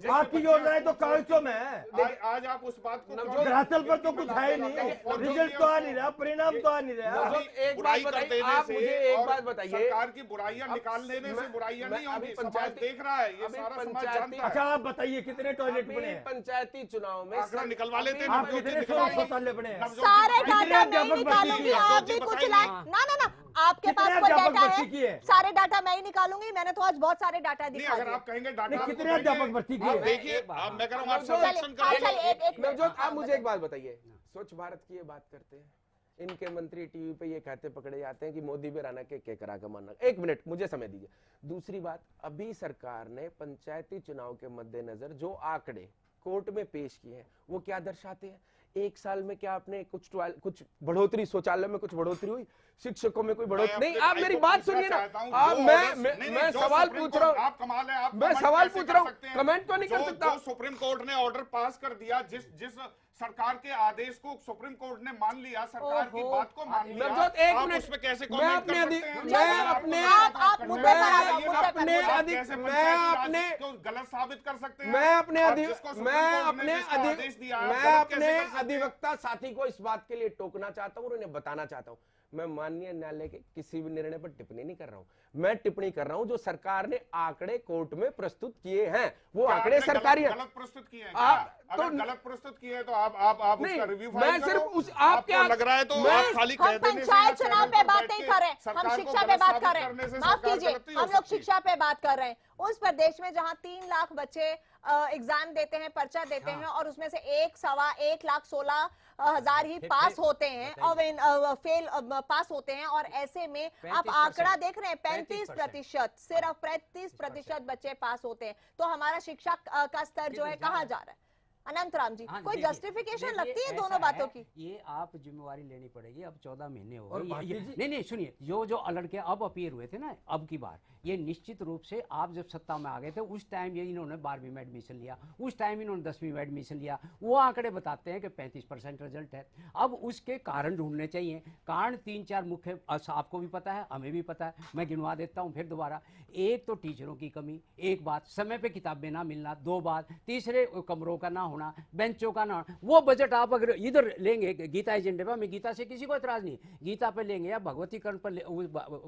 आपकी योजनाएं तो कागजों में है। आज आप उस बात को धरातल पर तो कुछ है नहीं, रिजल्ट तो आ नहीं रहा, परिणाम तो आ नहीं रहा। एक बात बताइए, आप मुझे एक बात बताइए, सरकार की बुराइयां निकाल देने से बुराइयां नहीं होंगी, समाज देख रहा है, ये सारा समाज जानता है। अच्छा आप बताइए कितने टॉयलेट बने हैं? पंचायती चुनाव में आंकड़ा निकलवा लेते हैं, आप कितने शौचालय बने हैं? सारे डाटा नहीं निकालूंगी, आप भी कुछ लाए ना। आपके पास कितने कोई अध्यापक डाटा भर्ती किए है? हैं? सारे डाटा मैं ही निकालूंगी, मैंने तो आज बहुत सारे डाटा नहीं, दिखा अगर दिए। आप कहेंगे डाटा नहीं, आपको कितने देंगे, अध्यापक भर्ती किए? आप देखिए, आप मैं कह रहा हूँ आप चलिए, सर्वेक्षण करेंगे। एक मिनट। नवजोत, आप मुझे एक बात बताइए, स्वच्छ भारत की ये बात करते हैं, इनके मंत्री टीवी पे ये कहते पकड़े जाते हैं कि मोदी भी राणा के करा का मानना। एक मिनट मुझे समय दीजिए। दूसरी बात, अभी सरकार ने पंचायती चुनाव के मद्देनजर जो आंकड़े कोर्ट में पेश किए हैं वो क्या दर्शाते हैं? एक साल में क्या आपने कुछ बढ़ोतरी, शौचालय में कुछ बढ़ोतरी हुई, शिक्षकों में कोई बढ़ोतरी नहीं? आप मेरी बात सुनिए ना, आप मैं सवाल पूछ रहा हूँ, आप कमाल है, आप मैं कमेंट सवाल कैसे पूछ कर रहा हूँ, सकते हैं? कमेंट तो नहीं कर सकता। जो सुप्रीम कोर्ट ने ऑर्डर पास कर दिया, जिस सरकार के आदेश को सुप्रीम कोर्ट ने मान लिया, सरकार की बात को मान लिया, नवजोत, एक आप मिनट, उसमें कैसे मैं कमेंट अपने कर अधि- सकते हैं? मैं अपने- आप मुद्दे पर आ जाओ, मुद्दे पर, अपने मुद्दे पर। अधि- कैसे मैं पंचायती राज अपने- को गलत साबित कर सकते हैं? मैं अपने और अधि- जिसको सुप्रीम मैं कोर्ट ने अपने जिसका अधि- आदेश दिया है, मैं गलत कैसे अपने कर सकते हैं? अधिवक्ता साथी को इस बात के लिए टोकना चाहता हूँ और उन्हें बताना चाहता हूँ, मैं माननीय न्यायालय के किसी भी निर्णय पर टिप्पणी नहीं कर रहा हूँ। मैं टिप्पणी कर रहा हूँ जो सरकार ने आंकड़े कोर्ट में प्रस्तुत किए हैं, वो क्या आंकड़े आपने सरकारी हैं। गलत प्रस्तुत किए हैं आप- क्या? तो- अगर गलत प्रस्तुत किए हैं तो आप नहीं, उसका रिव्यू मैं फाइल सिर्फ करो। उस आपके आपको लग रहा है तो मैं- आप खाली हम कह देने से पंचायत या चुनाव चैनल पे पर बात बैठ नहीं के कर रहे हैं, सरकार हम को शिक्षा पे गलत बात साबित कर रहे करने से हैं। माफ सरकार कीजिए, गलत नहीं हो हम लोग सकती। शिक्षा पे बात कर रहे हैं। उस प्रदेश में जहां 3 लाख बच्चे एग्जाम देते हैं, पर्चा देते हैं, और उसमें से 1,16,000 ही पास होते हैं और फेल पास होते हैं, और ऐसे में आप 35%, आंकड़ा देख रहे हैं 35%, सिर्फ 35% 35% बच्चे पास होते हैं। तो हमारा शिक्षा का स्तर जो है कहाँ जा रहा है? अनंतराम जी, हाँ, कोई देखिए, जस्टिफिकेशन देखिए, लगती है ऐसा दोनों बातों की? ये आप जिम्मेवारी लेनी पड़ेगी। अब 14 महीने हो और गए। भाटी जी- नहीं सुनिए, जो लड़के अब अपीयर हुए थे ना अब की बार, ये निश्चित रूप से आप जब सत्ता में आ गए थे उस टाइम ये इन्होंने 12वीं में एडमिशन लिया, उस टाइम इन्होंने 10वीं में एडमिशन लिया, वो आंकड़े बताते हैं कि 35% रिजल्ट है। अब उसके कारण ढूंढने चाहिए। कारण 3-4 मुख्य आपको भी पता है, हमें भी पता है, मैं गिनवा देता हूँ फिर दोबारा। एक तो टीचरों की कमी, एक बात, समय पे किताबें ना मिलना, 2 बात, तीसरे कमरों का ना होना, बेंचों का ना। वो बजट आप अगर इधर लेंगे गीता एजेंडे पर, मैं गीता से किसी को एतराज नहीं, गीता पे लेंगे या भगवतीकरण पर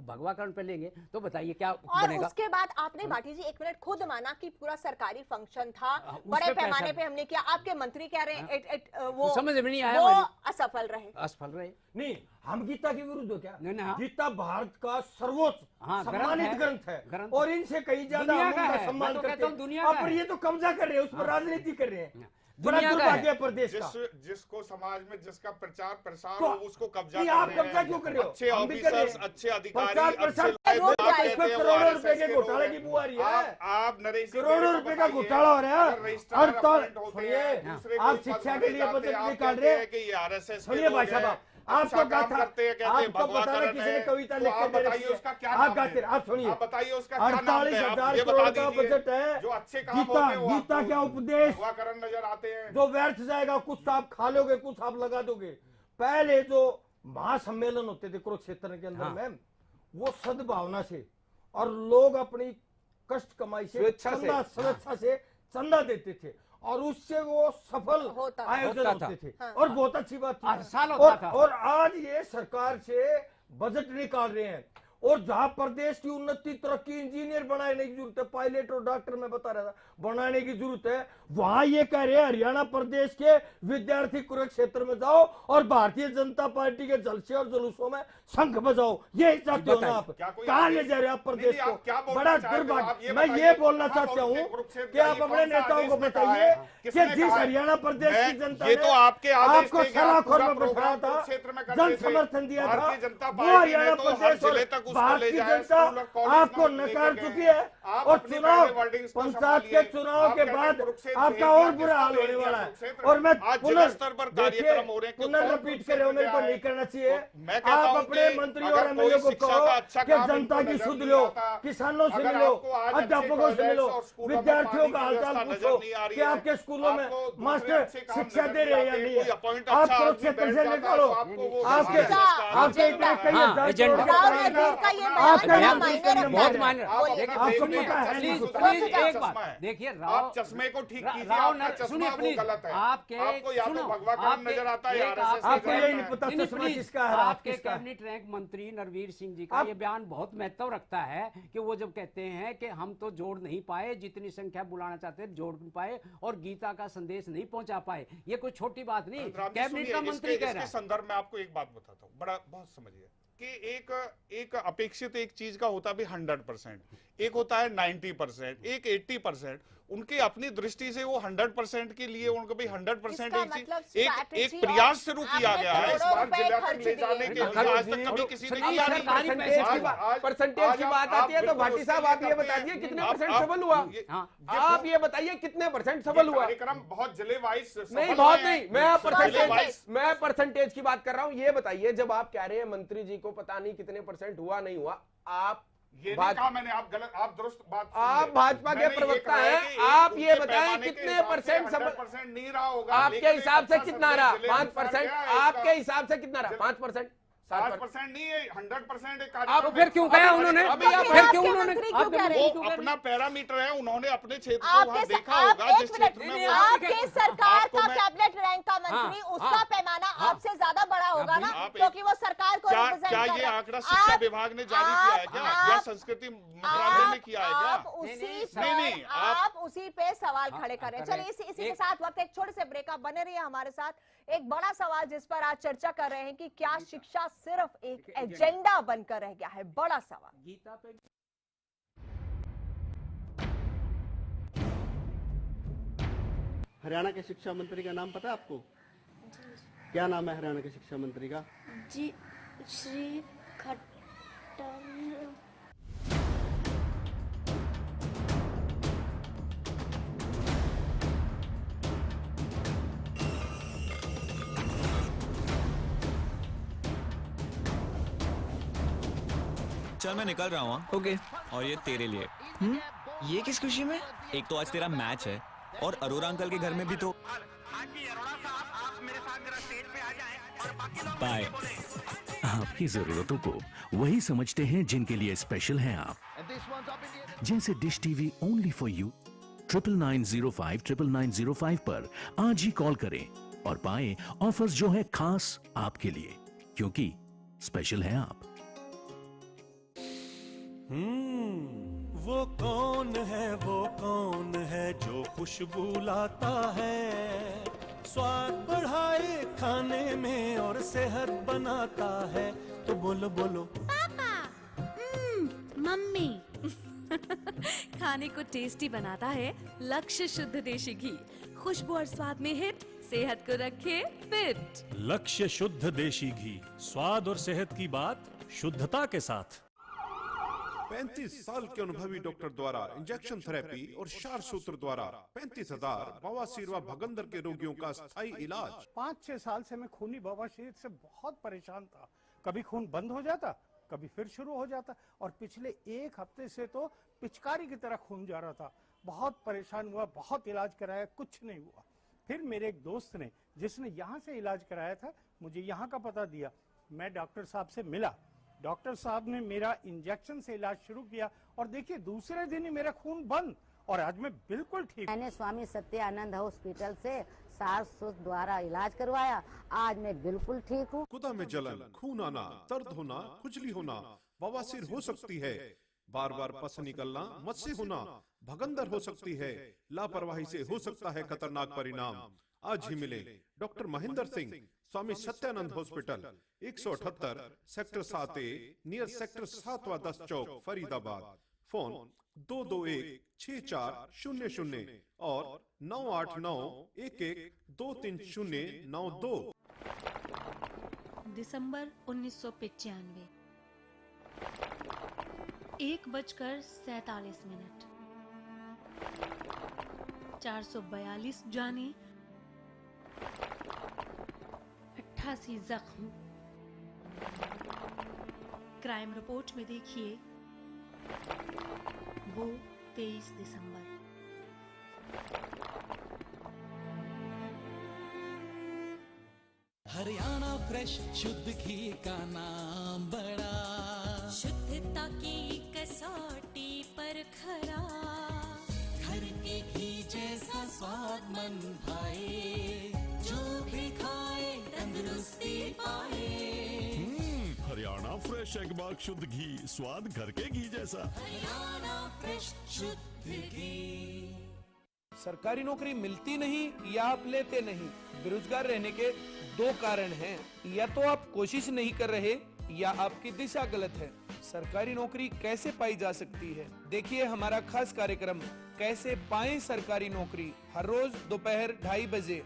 भगवाकरण पे लेंगे तो बताइए क्या और बनेगा? उसके बाद आपने भाटी जी 1 मिनट खुद माना कि पूरा सरकारी फंक्शन था, उस बड़े पे पैमाने पैसा- पे हमने किया। आपके मंत्री कह रहे हैं वो समझ में नहीं आया वो मुझे। असफल रहे। असफल रहे। नहीं, हम गीता के विरुद्ध हो क्या? नहीं, हाँ। गीता भारत का सर्वोच्च हाँ, ग्रंथ सम्मानित है। ग्रंथ है, ग्रंथ। और इनसे कई ज्यादा दुनिया हम का उनका है। सम्मान मैं तो करते कहता हूँ हैं। दुनिया अब का पर है। ये तो कब्जा कर रहे हैं, उस पर राजनीति कर रहे हैं। बड़ा दुनिया का दुर्भाग्य है। है प्रदेश का। जिसको समाज में जिसका प्रचार प्रसार तो हो उसको कब्जा ये कर आप रहे कब्जा हैं। क्यों कर रहे हो? अच्छे हम भी कर रहे ऑफिसर्स, हैं। अच्छे अधिकारी, प्रचार प्रसार अच्छे रोज लोग जाए, कहते हैं वो करोड़ों RSS रुपए के के घोटाले लोग की हैं। बुआरी है। आप नरेश जी करोड़ों मेरे को रुपए का बताइए, घोटाला हो रहा है। अगर रजिस्ट्रार और तो अपॉइंट होते सुनिए, हैं, दूसरे आप कोई शिक्षा पद के भरे लिए जाते बजट हैं, आप निकाल कहते रहे हैं कि ये RSS के सुनिए लोग भाई साहब, हैं, आपको अच्छा काम गाथा, करते हैं, कहते हैं आपको पता ना भगवाकरण किसी ने है, कविता तो लिख आप के दे बताइए रखी है। उसका क्या आप नाम गाते है? आप सुनिए, आप बताइए उसका क्या नाम है? आप 48,000 ये करोड़ बता का दीजिए। बजट है। जो अच्छे काम गीता होते हैं वो गीता आपको क्या उपदेश भगवाकरण नजर आते हैं। जो व्यर्थ जाएगा, कुछ आप खा लोगे, कुछ आप लगा दोगे। पहले जो महासम्मेलन होते थे कुरुक्षेत्र के अंदर हाँ। में, वो सद्भावना से और लोग अपनी कष्ट कमाई से स्वेच्छा से। स्वेच्छा से चंदा देते थे, और उससे वो सफल होता आयोजन होता होते था। थे, हाँ। और बहुत अच्छी बात थी। हर साल होता था। और आज ये सरकार से बजट निकाल रहे हैं, और जहां प्रदेश की उन्नति, तरक्की, इंजीनियर बनाने की जरूरत है, पायलट और डॉक्टर में बता रहा था बनाने की जरूरत है, वहां ये कह रहे हैं हरियाणा प्रदेश के विद्यार्थी कुरुक्षेत्र में जाओ और भारतीय जनता पार्टी के जलसे और जुलूसों में शंख बजाओ। ये चाहते हो ना आप? क्या कोई कहां आदेश- ले जा रहे हो आप प्रदेश नहीं, आप क्या को? बोलना बड़ा चाहते हो? आप दुर्भाग्य। ये मैं बताइए, ये बोलना कहाँ चाहता हूँ बोलते कुरुक्षेत्र कि का आप ये अपने कौन सा नेताओं को आदेश में कहा बताइए है? कि किसने जिस कहा है? हरियाणा प्रदेश की जनता ये ने तो आपके आदेश आपको थे कि आप सलाखोर पूरा में बैठाया प्रोग्राम था, कुरुक्षेत्र में करते जन थे। समर्थन दिया था, भारतीय जनता वो पार्टी ने हरियाणा तो हर प्रदेश जिले और तक उसको भारत ले की जाए, जनता स्कूल और कॉलेज आपको में नकार लेके चुकी गए। है। आप और अपनी चुनाव, पहले वर्डिंग्स को पंचायत के संभालिए। चुनाव आप के कहते हैं बाद कुरुक्षेत्र आपका भेज और दिया, बुरा हाल किसको होने भेज वाला दिया है। कुरुक्षेत्र? और मैं आज जिला स्तर पर देखिए, कार्यक्रम हो रहे हैं, पुनर्रिपीट करे हो, मेरे को नहीं करना चाहिए। मैं कहता आप हूं अपने कि मंत्री अगर और एमएलए कोई को शिक्षा कहो का अच्छा कि काम जनता इनको की नजर सुध नहीं लो, आता, किसानों से अगर मिलो, आपको आज अच्छे अध्यापकों से टॉयलेट्स मिलो, और स्कूलों में विद्यार्थियों पानी का की हालचाल व्यवस्था पूछो नजर नहीं आ रही कि है। आपके स्कूलों में आपको दूसरे मास्टर अच्छे काम शिक्षा नजर दे नहीं रहे हैं या आते, नहीं कोई है। अपॉइंट आप अच्छा आदमी कुरुक्षेत्र बैठ से जाता है, निकालो, तो आपको वो आपके RSS का आपके एजेंडा इतने कई हाँ, हजार एजेंडा। करोड़ राव के नरवीर का ये आपका बयान बड़ा नाम मायने किसने रखता बहुत है। मायने आप बोलिए। अपना आपको देखिए, पता है चश्मा नहीं तो कुछ। गलत प्लीज है, एक चश्मा बात है। देखिए, आप चश्मे को ठीक कीजिए, राव आपका चश्मा सुनिए वो प्लीज, गलत है। आपके आपको या तो सुनो, भगवाकरण आपके- नजर आता है या एक RSS आपको नजर यही आता नहीं है। पता नहीं, नहीं, चश्मा प्लीज, किसका है, हाथ आपके किसका है। कैबिनेट रैंक मंत्री नरवीर सिंह जी का आप- ये बयान बहुत महत्व रखता है कि वो जब कहते हैं कि हम तो जोड़ नहीं पाए, जितनी संख्या बुलाना चाहते थे जोड़ नहीं पाए और गीता का संदेश नहीं पहुंचा पाए। ये कोई छोटी बात नहीं, राम जी, कैबिनेट सुनिए, का मंत्री कह रहा इसके है। संदर्भ में आपको एक बात बताता हूँ, बड़ा बहुत समझिए। कि एक अपेक्षित एक चीज का होता भी 100%, एक होता है 90%, एक 80%। उनकी अपनी दृष्टि से वो 100% के लिए उनको भी 100% एक प्रयास शुरू किया गया है इस बार जिला तक ले जाने के लिए। आज तक कभी किसी ने किया नहीं। परसेंटेज की बात आती है तो भाटी साहब आप ये बता दिए कितने परसेंट सफल हुआ, आप ये बताइए कितने परसेंट सफल हुआ। कार्यक्रम बहुत जिले वाइज नहीं, बहुत नहीं, मैं परसेंटेज की बात कर रहा हूँ। ये बताइए, जब आप कह रहे हैं मंत्री जी को पता नहीं कितने परसेंट हुआ नहीं हुआ, आप ये नहीं कहा मैंने, आप गलत, आप दुरुस्त बात, आप भाजपा के प्रवक्ता हैं, आप ये बताएं कितने परसेंट नहीं रहा होगा। आपके हिसाब से कितना रहा? 5%। आपके हिसाब से कितना रहा? 5%, 5% नहीं है, 100%। आप फिर क्यों कहा उन्होंने? फिर क्यों उन्होंने? वो अपना पैरामीटर है, उन्होंने अपने क्षेत्र को वहां देखा होगा जिस क्षेत्र में आपके सरकार का कैबिनेट रैंक का मंत्री, उसका पैमाना आपसे ज्यादा बड़ा होगा ना, क्योंकि वो सरकार को रिप्रेजेंट कर रहा है। क्या ये आंकड़ा शिक्षा विभाग ने जारी किया है क्या, या संस्कृति मंत्रालय ने किया है क्या? आप उसी पे सवाल खड़े कर रहे हैं। चलिए इसी के साथ वक्त एक छोटे से ब्रेक, आप बने रहिए हमारे साथ। एक बड़ा सवाल जिस पर आज चर्चा कर रहे हैं कि क्या शिक्षा सिर्फ एक एजेंडा बनकर रह गया है, बड़ा सवाल। गीता पे हरियाणा के शिक्षा मंत्री का नाम पता है आपको? क्या नाम है हरियाणा के शिक्षा मंत्री का? जी श्री खट्टर। चल मैं निकल रहा हूँ। ओके। और ये तेरे लिए। ये किस खुशी में? एक तो आज तेरा मैच है और अरोरा अंकल के घर में भी तो। बाय। आपकी जरूरतों को वही समझते हैं जिनके लिए स्पेशल हैं आप, जैसे dish TV only for you. 9905 9905 पर आज ही कॉल करें और पाएं ऑफर्स जो है खास आपके लिए, क्योंकि स्पेशल है आप। वो कौन है जो खुशबू लाता है, स्वाद बढ़ाए खाने में और सेहत बनाता है। तो बोलो बोलो पापा। मम्मी। खाने को टेस्टी बनाता है लक्ष्य शुद्ध देशी घी, खुशबू और स्वाद में हिट, सेहत को रखे फिट। लक्ष्य शुद्ध देशी घी, स्वाद और सेहत की बात शुद्धता के साथ। 35 साल के अनुभवी डॉक्टर द्वारा इंजेक्शन थेरेपी और क्षार सूत्र द्वारा 35,000 बवासीर व भगंदर के रोगियों का स्थायी इलाज। 5-6 साल से मैं खूनी बवासीर से बहुत परेशान था। कभी खून बंद हो जाता, कभी फिर शुरू हो जाता, और पिछले 1 हफ्ते से तो पिचकारी की तरह खून जा रहा था। बहुत परेशान हुआ, बहुत इलाज कराया, कुछ नहीं हुआ। फिर मेरे एक दोस्त ने, जिसने यहाँ से इलाज कराया था, मुझे यहाँ का पता दिया। मैं डॉक्टर साहब से मिला, डॉक्टर साहब ने मेरा इंजेक्शन से इलाज शुरू किया, और देखिए दूसरे दिन ही मेरा खून बंद, और आज मैं बिल्कुल ठीक। मैंने स्वामी सत्यानंद हॉस्पिटल से सारस्वत द्वारा इलाज करवाया, आज मैं बिल्कुल ठीक हूँ। गुदा में जलन, खून आना, दर्द होना, खुजली होना, बवासीर हो सकती है, बार बार पस निकलना, मस्से होना, भगंदर हो सकती है, लापरवाही से हो सकता है खतरनाक परिणाम। आज ही मिले doctor Mahendra Singh, Swami Satyanand hospital, 178 sector 7A near sector 7-10 चौक, फरीदाबाद। फोन 221-6400 और 989-11-23092। दिसंबर 1995, 1:47 442 जाने, 88 जख्म। क्राइम रिपोर्ट में देखिए वो 23 दिसंबर। हरियाणा फ्रेश शुद्ध घी का नाम बड़ा, शुद्धता की कसौटी पर खरा, घर के घी जैसा स्वाद मन भाए, जो भी खाए तंदुरुस्ती पाए। हरियाणा फ्रेश एगबाग शुद्ध घी, स्वाद घर के घी जैसा। हरियाणा फ्रेश शुद्ध घी। सरकारी नौकरी मिलती नहीं या आप लेते नहीं, बेरोजगार रहने के 2 कारण हैं। या तो आप कोशिश नहीं कर रहे या आपकी दिशा गलत है? सरकारी नौकरी कैसे पाई जा सकती है? देखिए हमारा खास कार्यक्रम कैसे पाएं सरकारी नौकरी, हर रोज दोपहर 2:30 बजे।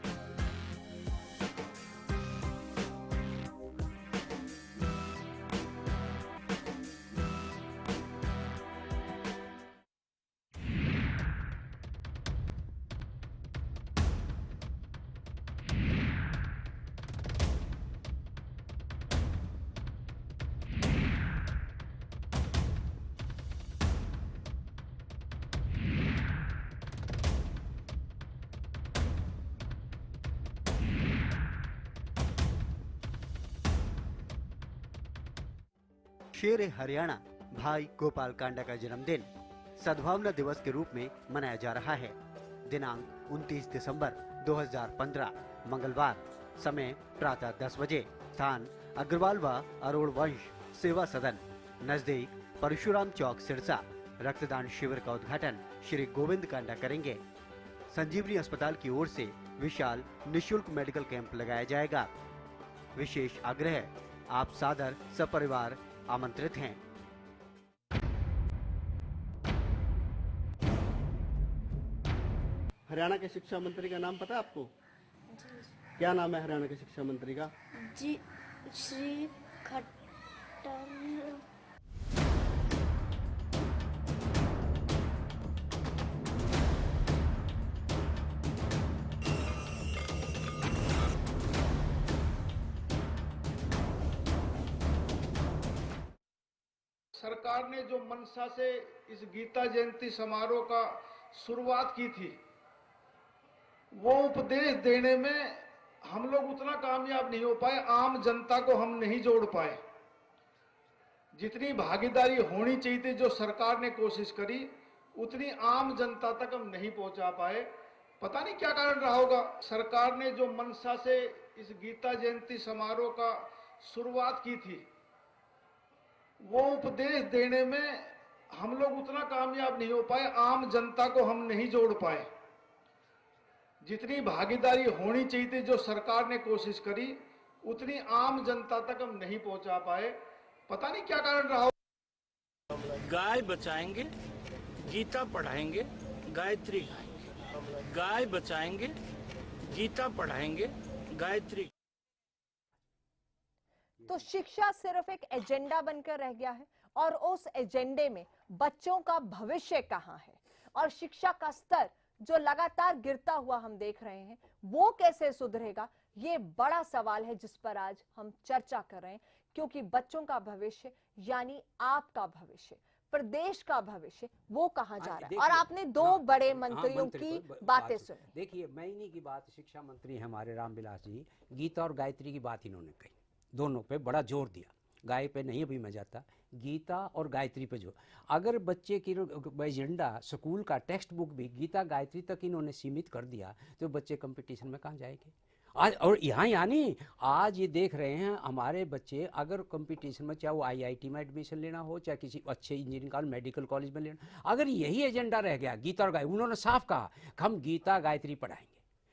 शेर हरियाणा भाई गोपाल कांडा का जन्मदिन सद्भावना दिवस के रूप में मनाया जा रहा है। दिनांक 29 दिसंबर 2015 मंगलवार, समय प्रातः 10 बजे, स्थान अग्रवाल व अरोड़ वंश सेवा सदन नजदीक परशुराम चौक सिरसा। रक्तदान शिविर का उद्घाटन श्री गोविंद कांडा करेंगे। संजीवनी अस्पताल की ओर से विशाल निशुल्क मेडिकल कैंप लगाया जाएगा। विशेष आग्रह, आप सादर सपरिवार आमंत्रित हैं। हरियाणा के शिक्षा मंत्री का नाम पता है आपको? क्या नाम है हरियाणा के शिक्षा मंत्री का? जी, श्री खट्टर। सरकार ने जो मंशा से इस गीता जयंती समारोह का शुरुआत की थी, वो उपदेश देने में हम लोग उतना कामयाब नहीं हो पाए, आम जनता को हम नहीं जोड़ पाए। जितनी भागीदारी होनी चाहिए थी, जो सरकार ने कोशिश करी, उतनी आम जनता तक हम नहीं पहुंचा पाए। पता नहीं क्या कारण रहा होगा। सरकार ने जो मंशा से इस गीता जयंती समारोह का शुरुआत की थी, वो उपदेश देने में हम लोग उतना कामयाब नहीं हो पाए, आम जनता को हम नहीं जोड़ पाए। जितनी भागीदारी होनी चाहिए थी, जो सरकार ने कोशिश करी, उतनी आम जनता तक हम नहीं पहुंचा पाए। पता नहीं क्या कारण रहा। गाय बचाएंगे, गीता पढ़ाएंगे, गायत्री गाएंगे। गाय बचाएंगे, गीता पढ़ाएंगे, गायत्री। तो शिक्षा सिर्फ एक एजेंडा बनकर रह गया है और उस एजेंडे में बच्चों का भविष्य कहां है और शिक्षा का स्तर जो लगातार गिरता हुआ हम देख रहे हैं, वो कैसे सुधरेगा, ये बड़ा सवाल है जिस पर आज हम चर्चा कर रहे हैं। क्योंकि बच्चों का भविष्य यानी आपका भविष्य, प्रदेश का भविष्य, वो कहां जा रहा है। और आपने दो बड़े मंत्रियों की बातें सुनी। देखिए, मैं इन्हीं की बात, शिक्षा मंत्री हमारे रामविलास जी, गीता और गायत्री की बात इन्होंने कही, दोनों पे बड़ा जोर दिया। गाय पे नहीं अभी मैं जाता, गीता और गायत्री पे जोर। अगर बच्चे की एजेंडा स्कूल का टेक्स्ट बुक भी गीता गायत्री तक इन्होंने सीमित कर दिया, तो बच्चे कंपटीशन में कहाँ जाएंगे आज। और यहाँ यानी आज ये देख रहे हैं हमारे बच्चे, अगर कंपटीशन में, चाहे वो IIT में एडमिशन लेना हो, चाहे किसी अच्छे इंजीनियरिंग कॉलेज मेडिकल कॉलेज में लेना, अगर यही एजेंडा रह गया गीता और गायत्री, उन्होंने साफ कहा हम गीता गायत्री पढ़ाएंगे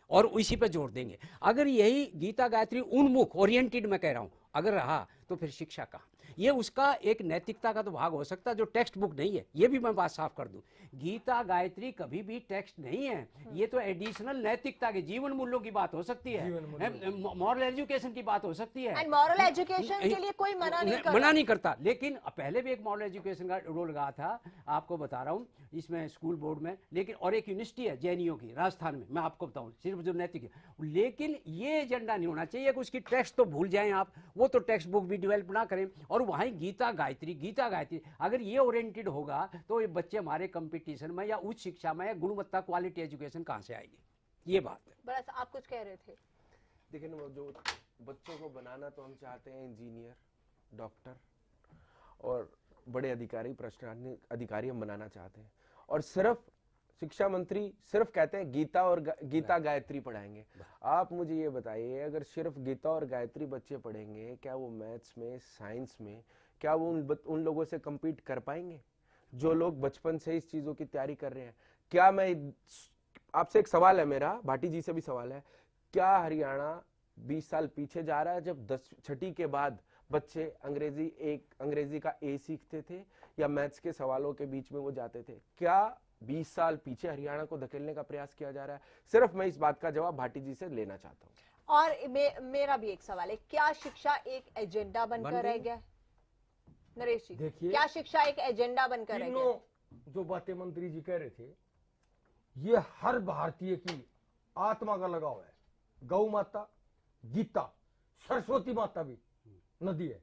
और इसी पे जोर देंगे। अगर यही गीता गायत्री उन्मुख ओरिएंटेड मैं कह रहा हूं अगर रहा, तो फिर शिक्षा कहाँ? ये उसका एक नैतिकता का तो भाग हो सकता है जो टेक्स्ट बुक नहीं है। ये भी मैं बात साफ कर दूं, गीता गायत्री कभी भी टेक्स्ट नहीं है। ये तो एडिशनल नैतिकता के जीवन मूल्यों की बात हो सकती है, मॉरल एजुकेशन की बात हो सकती है। मॉरल एजुकेशन के लिए कोई मना नहीं करता। लेकिन पहले भी एक मॉरल एजुकेशन का रोल रहा था, आपको बता रहा हूँ, इसमें स्कूल बोर्ड में। लेकिन और एक यूनिवर्सिटी है JNU की राजस्थान में, मैं आपको बताऊँ, सिर्फ जो नैतिक है। लेकिन ये एजेंडा नहीं होना चाहिए कि उसकी टेक्स्ट तो भूल जाएं आप, वो तो टेक्स्ट बुक भी डेवलप ना करें और वहीं गीता गायत्री अगर ये ओरिएंटेड होगा, तो ये बच्चे हमारे कंपटीशन में या उच्च शिक्षा में या गुणवत्ता क्वालिटी एजुकेशन कहाँ से आएगी? ये बात है। बस आप कुछ कह रहे थे। देखिए ना, जो बच्चों को बनाना तो हम चाहते हैं इंजीनियर, डॉक्टर और बड़े अधिकारी, प्रशासनिक अधिकारी हम बनाना चाहते हैं। और सिर्फ शिक्षा मंत्री सिर्फ कहते हैं गीता और गीता गायत्री पढ़ाएंगे। आप मुझे ये बताइए, अगर सिर्फ गीता और गायत्री बच्चे पढ़ेंगे, क्या वो मैथ्स में, साइंस में, क्या वो उन लोगों से compete कर पाएंगे जो लोग बचपन से इस चीजों की तैयारी कर रहे हैं? क्या मैं आपसे एक सवाल है, मेरा भाटी जी से भी सवाल है, क्या हरियाणा 20 साल पीछे जा रहा है जब 6वीं के बाद बच्चे अंग्रेजी का ए सीखते थे या मैथ्स के सवालों के बीच में वो जाते थे? क्या 20 साल पीछे हरियाणा को धकेलने का प्रयास किया जा रहा है? सिर्फ मैं इस बात का जवाब भाटी जी से लेना चाहता हूँ। और मेरा भी एक सवाल है, क्या शिक्षा एक एजेंडा बनकर रह गया? नरेश जी, देखिए, क्या शिक्षा एक एजेंडा बनकर रह गया? जो बातें मंत्री जी कह रहे थे, ये हर भारतीय की आत्मा का लगाव है। गौ माता, गीता, सरस्वती माता भी नदी है,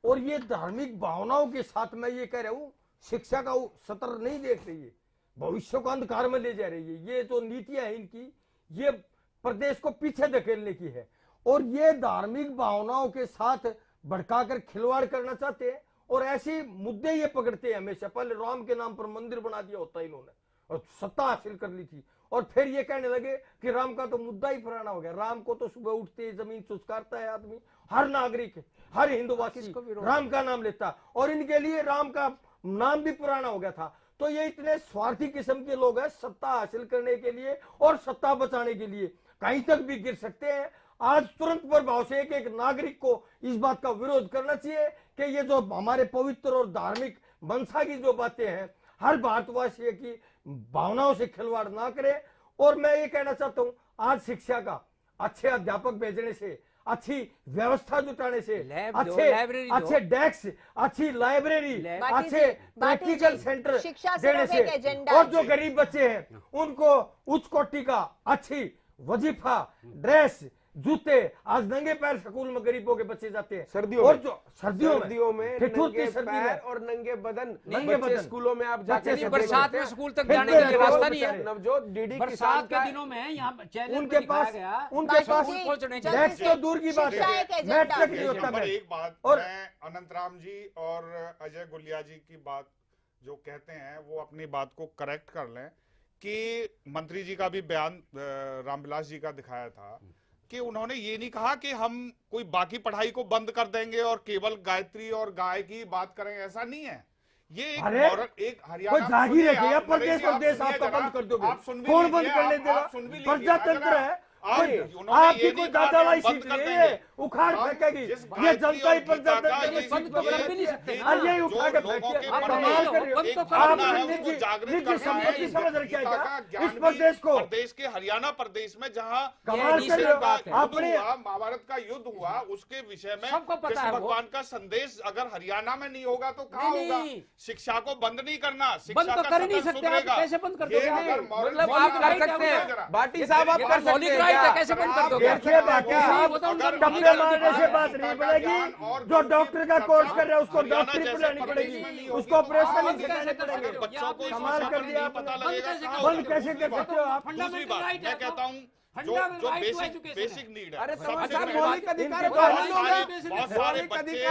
और ये धार्मिक भावनाओं के साथ मैं ये कह रहा हूं, शिक्षा का सत्र नहीं देख रही है, भविष्य को अंधकार में ले जा रही है। ये जो नीतियां हैं इनकी, ये प्रदेश को पीछे धकेलने की है, और ये धार्मिक भावनाओं के साथ भड़काकर खिलवाड़ करना चाहते हैं, और ऐसे मुद्दे ये पकड़ते हैं हमेशा। पहले राम के नाम पर मंदिर बना दिया होता है इन्होंने, और सत्ता हासिल कर ली थी, और फिर ये कहने लगे कि राम का तो मुद्दा ही पुराना हो गया। राम को तो सुबह उठते ही जमीन चुचकारता है आदमी, हर नागरिक, हर हिंदुवासी राम का नाम लेता, और इनके लिए राम का नाम भी पुराना हो गया था। तो ये इतने स्वार्थी किस्म के लोग हैं, सत्ता हासिल करने के लिए और सत्ता बचाने के लिए कहीं तक भी गिर सकते हैं। आज तुरंत प्रभाव से एक नागरिक को इस बात का विरोध करना चाहिए कि ये जो हमारे पवित्र और धार्मिक मंशा की जो बातें हैं, हर भारतवासी की भावनाओं से खिलवाड़ ना करे। और मैं ये कहना चाहता हूं, आज शिक्षा का अच्छे अध्यापक भेजने से, अच्छी व्यवस्था जुटाने से, अच्छे डेस्क, अच्छी लाइब्रेरी, अच्छे प्रैक्टिकल सेंटर देने से, और जो गरीब बच्चे हैं उनको उच्च कोटि का अच्छी वजीफा, ड्रेस, जूते, आज नंगे पैर स्कूल में गरीबों के बच्चे जाते हैं सर्दियों और में, जो सर्दियों में नंगे पैर और नंगे बदन स्कूलों में आप जाके बरसात में स्कूल तक जाने के लिए रास्ता नहीं है। नवजोत डीडी बरसात के दिनों में यहाँ उनके पास डेस्क तो दूर की बात है, मैट तक नहीं होता। एक बात और अनंतराम जी और अजय गुलिया जी की बात जो कहते हैं वो अपनी बात को करेक्ट कर लें कि मंत्री जी का भी बयान रामविलास जी का दिखाया था कि उन्होंने ये नहीं कहा कि हम कोई बाकी पढ़ाई को बंद कर देंगे और केवल गायत्री और गाय की बात करें, ऐसा नहीं है। ये एक हरियाणा जागीर है, प्रदेश आपका बंद कर दोगे, कौन बंद करने देगा? प्रजातंत्र है, आपकी कोई दादालाई सीट नहीं है, उखाड़ फेंकेगी ये जनता ही। प्रजातंत्र में सीट तो कर भी नहीं सकते, ये उठा के फेंकिए। कमाल कर रहे हो आप, निजी संपत्ति समझ रखे हैं क्या इस प्रदेश को? प्रदेश के हरियाणा प्रदेश में जहाँ कमाल कर रहे हो आपने, महाभारत का युद्ध हुआ उसके विषय में कृष्ण भगवान का संदेश अगर हरियाणा में नहीं होगा तो कहाँ होगा? शिक्षा को बंद नहीं करना, शिक्षा का कर नहीं सकते, कैसे बंद कर दोगे? मतलब आप कर सकते हैं, भाटी साहब आप कर सकते हैं, कैसे बंद कर दोगे? टप्पे मारने से बात नहीं बनेगी। जो डॉक्टर का कोर्स कर रहा है उसको डॉक्टरी पढ़ानी पड़ेगी, उसको ऑपरेशन नहीं सिखाने पड़ेंगे। कमाल कर दिया आपने, बंद कैसे कर सकते हो आप? दूसरी बात मैं कहता हूँ जो बेसिक नीड है, अरे मौलिक अधिकार बहुत सारे बच्चे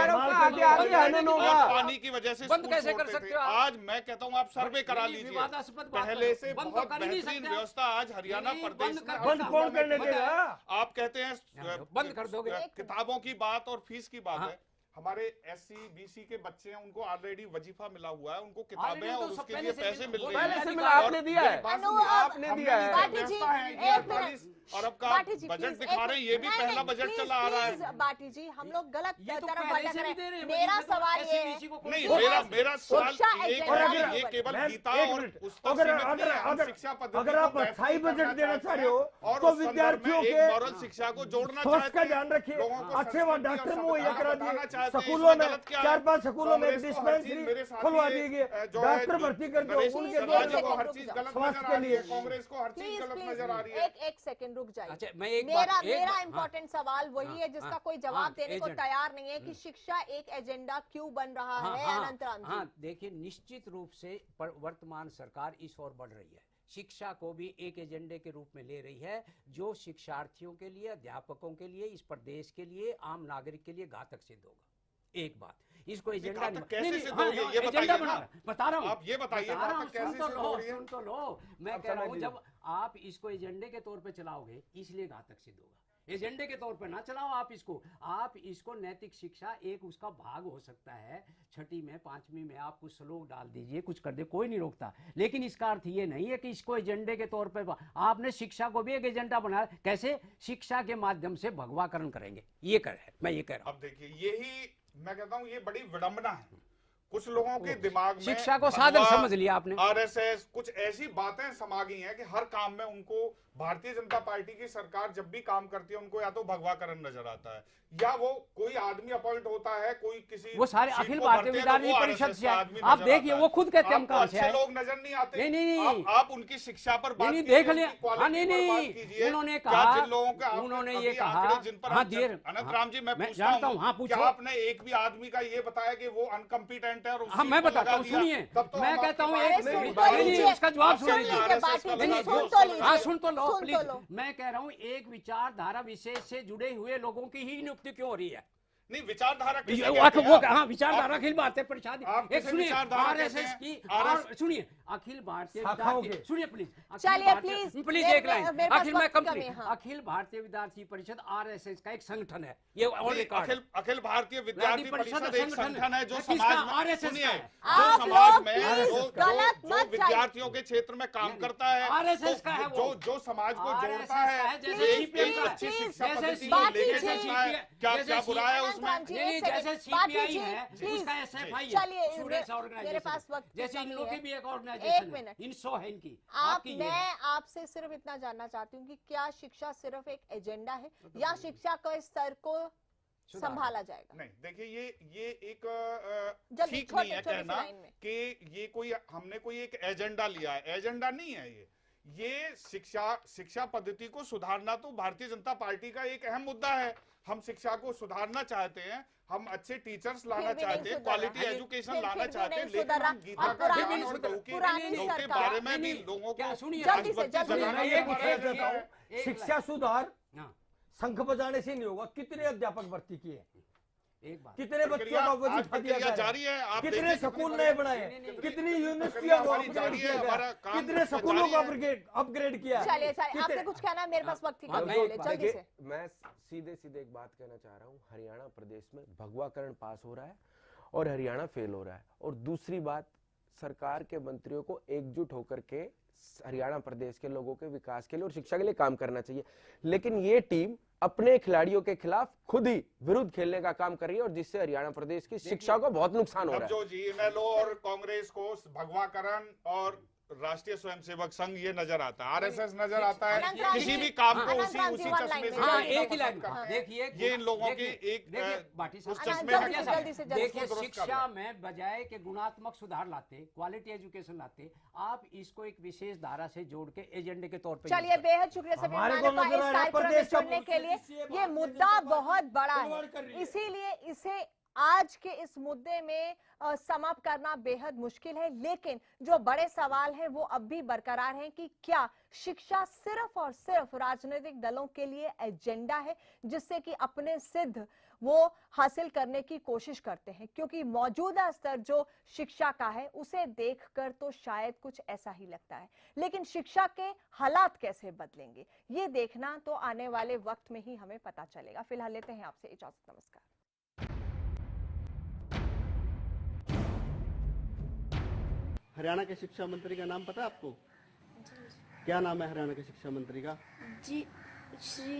पानी की वजह से बंद कैसे कर सकते हो? आज मैं कहता हूँ आप सर्वे करा लीजिए, पहले से बहुत बेहतरीन व्यवस्था आज हरियाणा प्रदेश में। बंद कौन करने देगा? आप कहते हैं बंद कर दोगे। किताबों की बात और फीस की बात है, हमारे SC BC के बच्चे हैं, उनको ऑलरेडी वजीफा मिला हुआ है, उनको किताबें और उसके लिए पैसे मिल रहे हैं। आपने दिया है, आपने दिया है। और अब का बजट दिखा रहे हैं, ये भी पहला बजट चला आ रहा है। बाटी जी, हम लोग गलत तरफ भटक रहे हैं। मेरा सवाल ये है, नहीं मेरा सवाल ये केवल गीता और पुस्तक सीमित नहीं है, शिक्षा पद्धति अगर आप स्थायी बजट देना चाह रहे हो तो विद्यार्थियों के मॉरल शिक्षा को जोड़ना सोच का ध्यान रखिए। अच्छे वहाँ डॉक्टर मुहैया करा दिए, स्कूलों में 4-5 स्कूलों में डिस्पेंसरी खुलवा दी गई, डॉक्टर भर्ती कर दो उनके स्वास्थ्य के लिए। कांग्रेस को हर चीज गलत नजर आ रही है। एक सेकंड रुक जाइए। अच्छा, मेरा इम्पोर्टेंट सवाल वही है जिसका कोई जवाब देने को तैयार नहीं है कि शिक्षा एक एजेंडा क्यों बन रहा है अनंतराम जी? देखिए, निश्चित रूप से वर्तमान सरकार इस ओर बढ़ रही है, शिक्षा को भी एक एजेंडे के रूप में ले रही है, जो शिक्षार्थियों के लिए, अध्यापकों के लिए, इस प्रदेश के लिए, आम नागरिक के लिए घातक सिद्ध होगा। एक बात, इसको एजेंडा एजेंडा बता रहा हूँ, आप ये बताइए सुन तो लो। मैं कह रहा हूँ जब आप इसको एजेंडे के तौर पे चलाओगे इसलिए घातक सिद्ध होगा। एजेंडे के तौर पे ना चलाओ आप इसको नैतिक शिक्षा एक उसका भाग हो सकता है। 6ठी में 5वीं में आप कुछ श्लोक डाल दीजिए, कुछ कर दे, कोई नहीं रोकता, लेकिन इसका अर्थ ये नहीं है कि इसको एजेंडे के तौर पे आपने शिक्षा को भी एक एजेंडा बनाया। कैसे? शिक्षा के माध्यम से भगवाकरण करेंगे, ये कर है, मैं ये कह रहा हूँ। अब देखिए, यही मैं कहता हूँ ये बड़ी विडंबना है। कुछ लोगों के दिमाग में शिक्षा को साधन समझ लिया आपने। आरएसएस कुछ ऐसी बातें समा गई हैं कि हर काम में उनको भारतीय जनता पार्टी की सरकार जब भी काम करती है उनको या तो भगवाकरण नजर आता है या वो कोई आदमी अपॉइंट होता है, कोई किसी वो सारे अखिल भारतीय विद्यार्थी परिषद से आप देखिए, वो खुद कहते हैं हम कहां से आए। लोग नजर नहीं आते। नहीं आप उनकी शिक्षा पर बात नहीं देख लिया। नहीं उन्होंने कहा, उन्होंने ये कहा, हाँ देर अनंत राम जी मैं जानता हूँ, हाँ पूछो। आपने एक भी आदमी का ये बताया कि वो अनकम्पिटेंट है और हाँ मैं बताता हूँ, सुनिए मैं कहता हूँ इसका जवाब सुनिए। हाँ सुन तो लो प्लीज। मैं कह रहा हूँ एक विचारधारा विशेष से जुड़े हुए लोगों की ही नियुक्ति क्यों हो रही है? नहीं विचारधारा वो हाँ विचारधारा अखिल भारतीय परिषद, एक सुनिए आरएसएस की, सुनिए अखिल भारतीय, सुनिए प्लीज, चलिए प्लीज एक लाइन, अखिल मैं कंप्लीट। अखिल भारतीय विद्यार्थी परिषद आरएसएस का एक संगठन है, ये ऑन रिकॉर्ड। अखिल भारतीय विद्यार्थी परिषद एक संगठन है जो समाज में, सुनिए जो समाज में जो विद्यार्थियों के क्षेत्र में काम करता है, आरएसएस का है, जो समाज को जोड़ता है, एक अच्छी शिक्षा पद्धति को लेके चलता है। क्या बुरा है उसमें? जैसे सीपीआई है उसका एसएफआई है, स्टूडेंट्स मेरे ऑर्गेनाइजेशन, पास वक्त जैसे इन लोगों की भी एक एक ऑर्गेनाइजेशन मिनट। है, इनसो है इनकी। मैं आपसे सिर्फ इतना जानना चाहती हूँ कि क्या शिक्षा सिर्फ एक एजेंडा है या शिक्षा के स्तर को संभाला जाएगा? नहीं देखिए ये एक ठीक नहीं है कहना कि ये कोई हमने कोई एक एजेंडा लिया है, एजेंडा नहीं है ये शिक्षा पद्धति को सुधारना तो भारतीय जनता पार्टी का एक अहम मुद्दा है। हम शिक्षा को सुधारना चाहते हैं, हम अच्छे टीचर्स लाना चाहते हैं, क्वालिटी एजुकेशन लाना चाहते हैं, लेकिन हम गीता का ज्ञान और गौ के बारे में भी लोगों को शिक्षा सुधार शंख बजाने से नहीं होगा। कितने अध्यापक भर्ती किए, कितने बच्चों का वजीफा दिया गया, कितने स्कूल नए बनाए, कितनी यूनिवर्सिटियों को अपग्रेड किया गया, कितने स्कूलों को अपग्रेड किया। चलिए आपने कुछ कहना है, मेरे पास वक्त जल्दी से। मैं सीधे एक बात कहना चाह रहा हूँ, हरियाणा प्रदेश में भगवाकरण पास हो रहा है और हरियाणा फेल हो रहा है। और दूसरी बात, सरकार के मंत्रियों को एकजुट होकर के हरियाणा प्रदेश के लोगों के विकास के लिए और शिक्षा के लिए काम करना चाहिए, लेकिन ये टीम अपने खिलाड़ियों के खिलाफ खुद ही विरुद्ध खेलने का काम कर रही है और जिससे हरियाणा प्रदेश की शिक्षा को बहुत नुकसान हो रहा है। जो जीएनएलओ और कांग्रेस को भगवाकरण और राष्ट्रीय स्वयंसेवक संघ ये नजर आता है, आरएसएस नजर आता है, किसी भी काम को उसी चश्मे से। हाँ एक ही लाइन देखिए, ये इन लोगों की एक देखिए शिक्षा में बजाय के गुणात्मक सुधार लाते, क्वालिटी एजुकेशन लाते, आप इसको एक विशेष धारा से जोड़ के एजेंडे के तौर पर। चलिए बेहद शुक्रिया सभी जुड़ने के लिए। ये मुद्दा बहुत बड़ा है, इसीलिए इसे आज के इस मुद्दे में समाप्त करना बेहद मुश्किल है, लेकिन जो बड़े सवाल हैं वो अब भी बरकरार हैं कि क्या शिक्षा सिर्फ और सिर्फ राजनीतिक दलों के लिए एजेंडा है जिससे कि अपने सिद्ध वो हासिल करने की कोशिश करते हैं, क्योंकि मौजूदा स्तर जो शिक्षा का है उसे देखकर तो शायद कुछ ऐसा ही लगता है, लेकिन शिक्षा के हालात कैसे बदलेंगे ये देखना तो आने वाले वक्त में ही हमें पता चलेगा। फिलहाल लेते हैं आपसे इजाजत, नमस्कार। हरियाणा के शिक्षा मंत्री का नाम पता है आपको? क्या नाम है हरियाणा के शिक्षा मंत्री का? जी श्री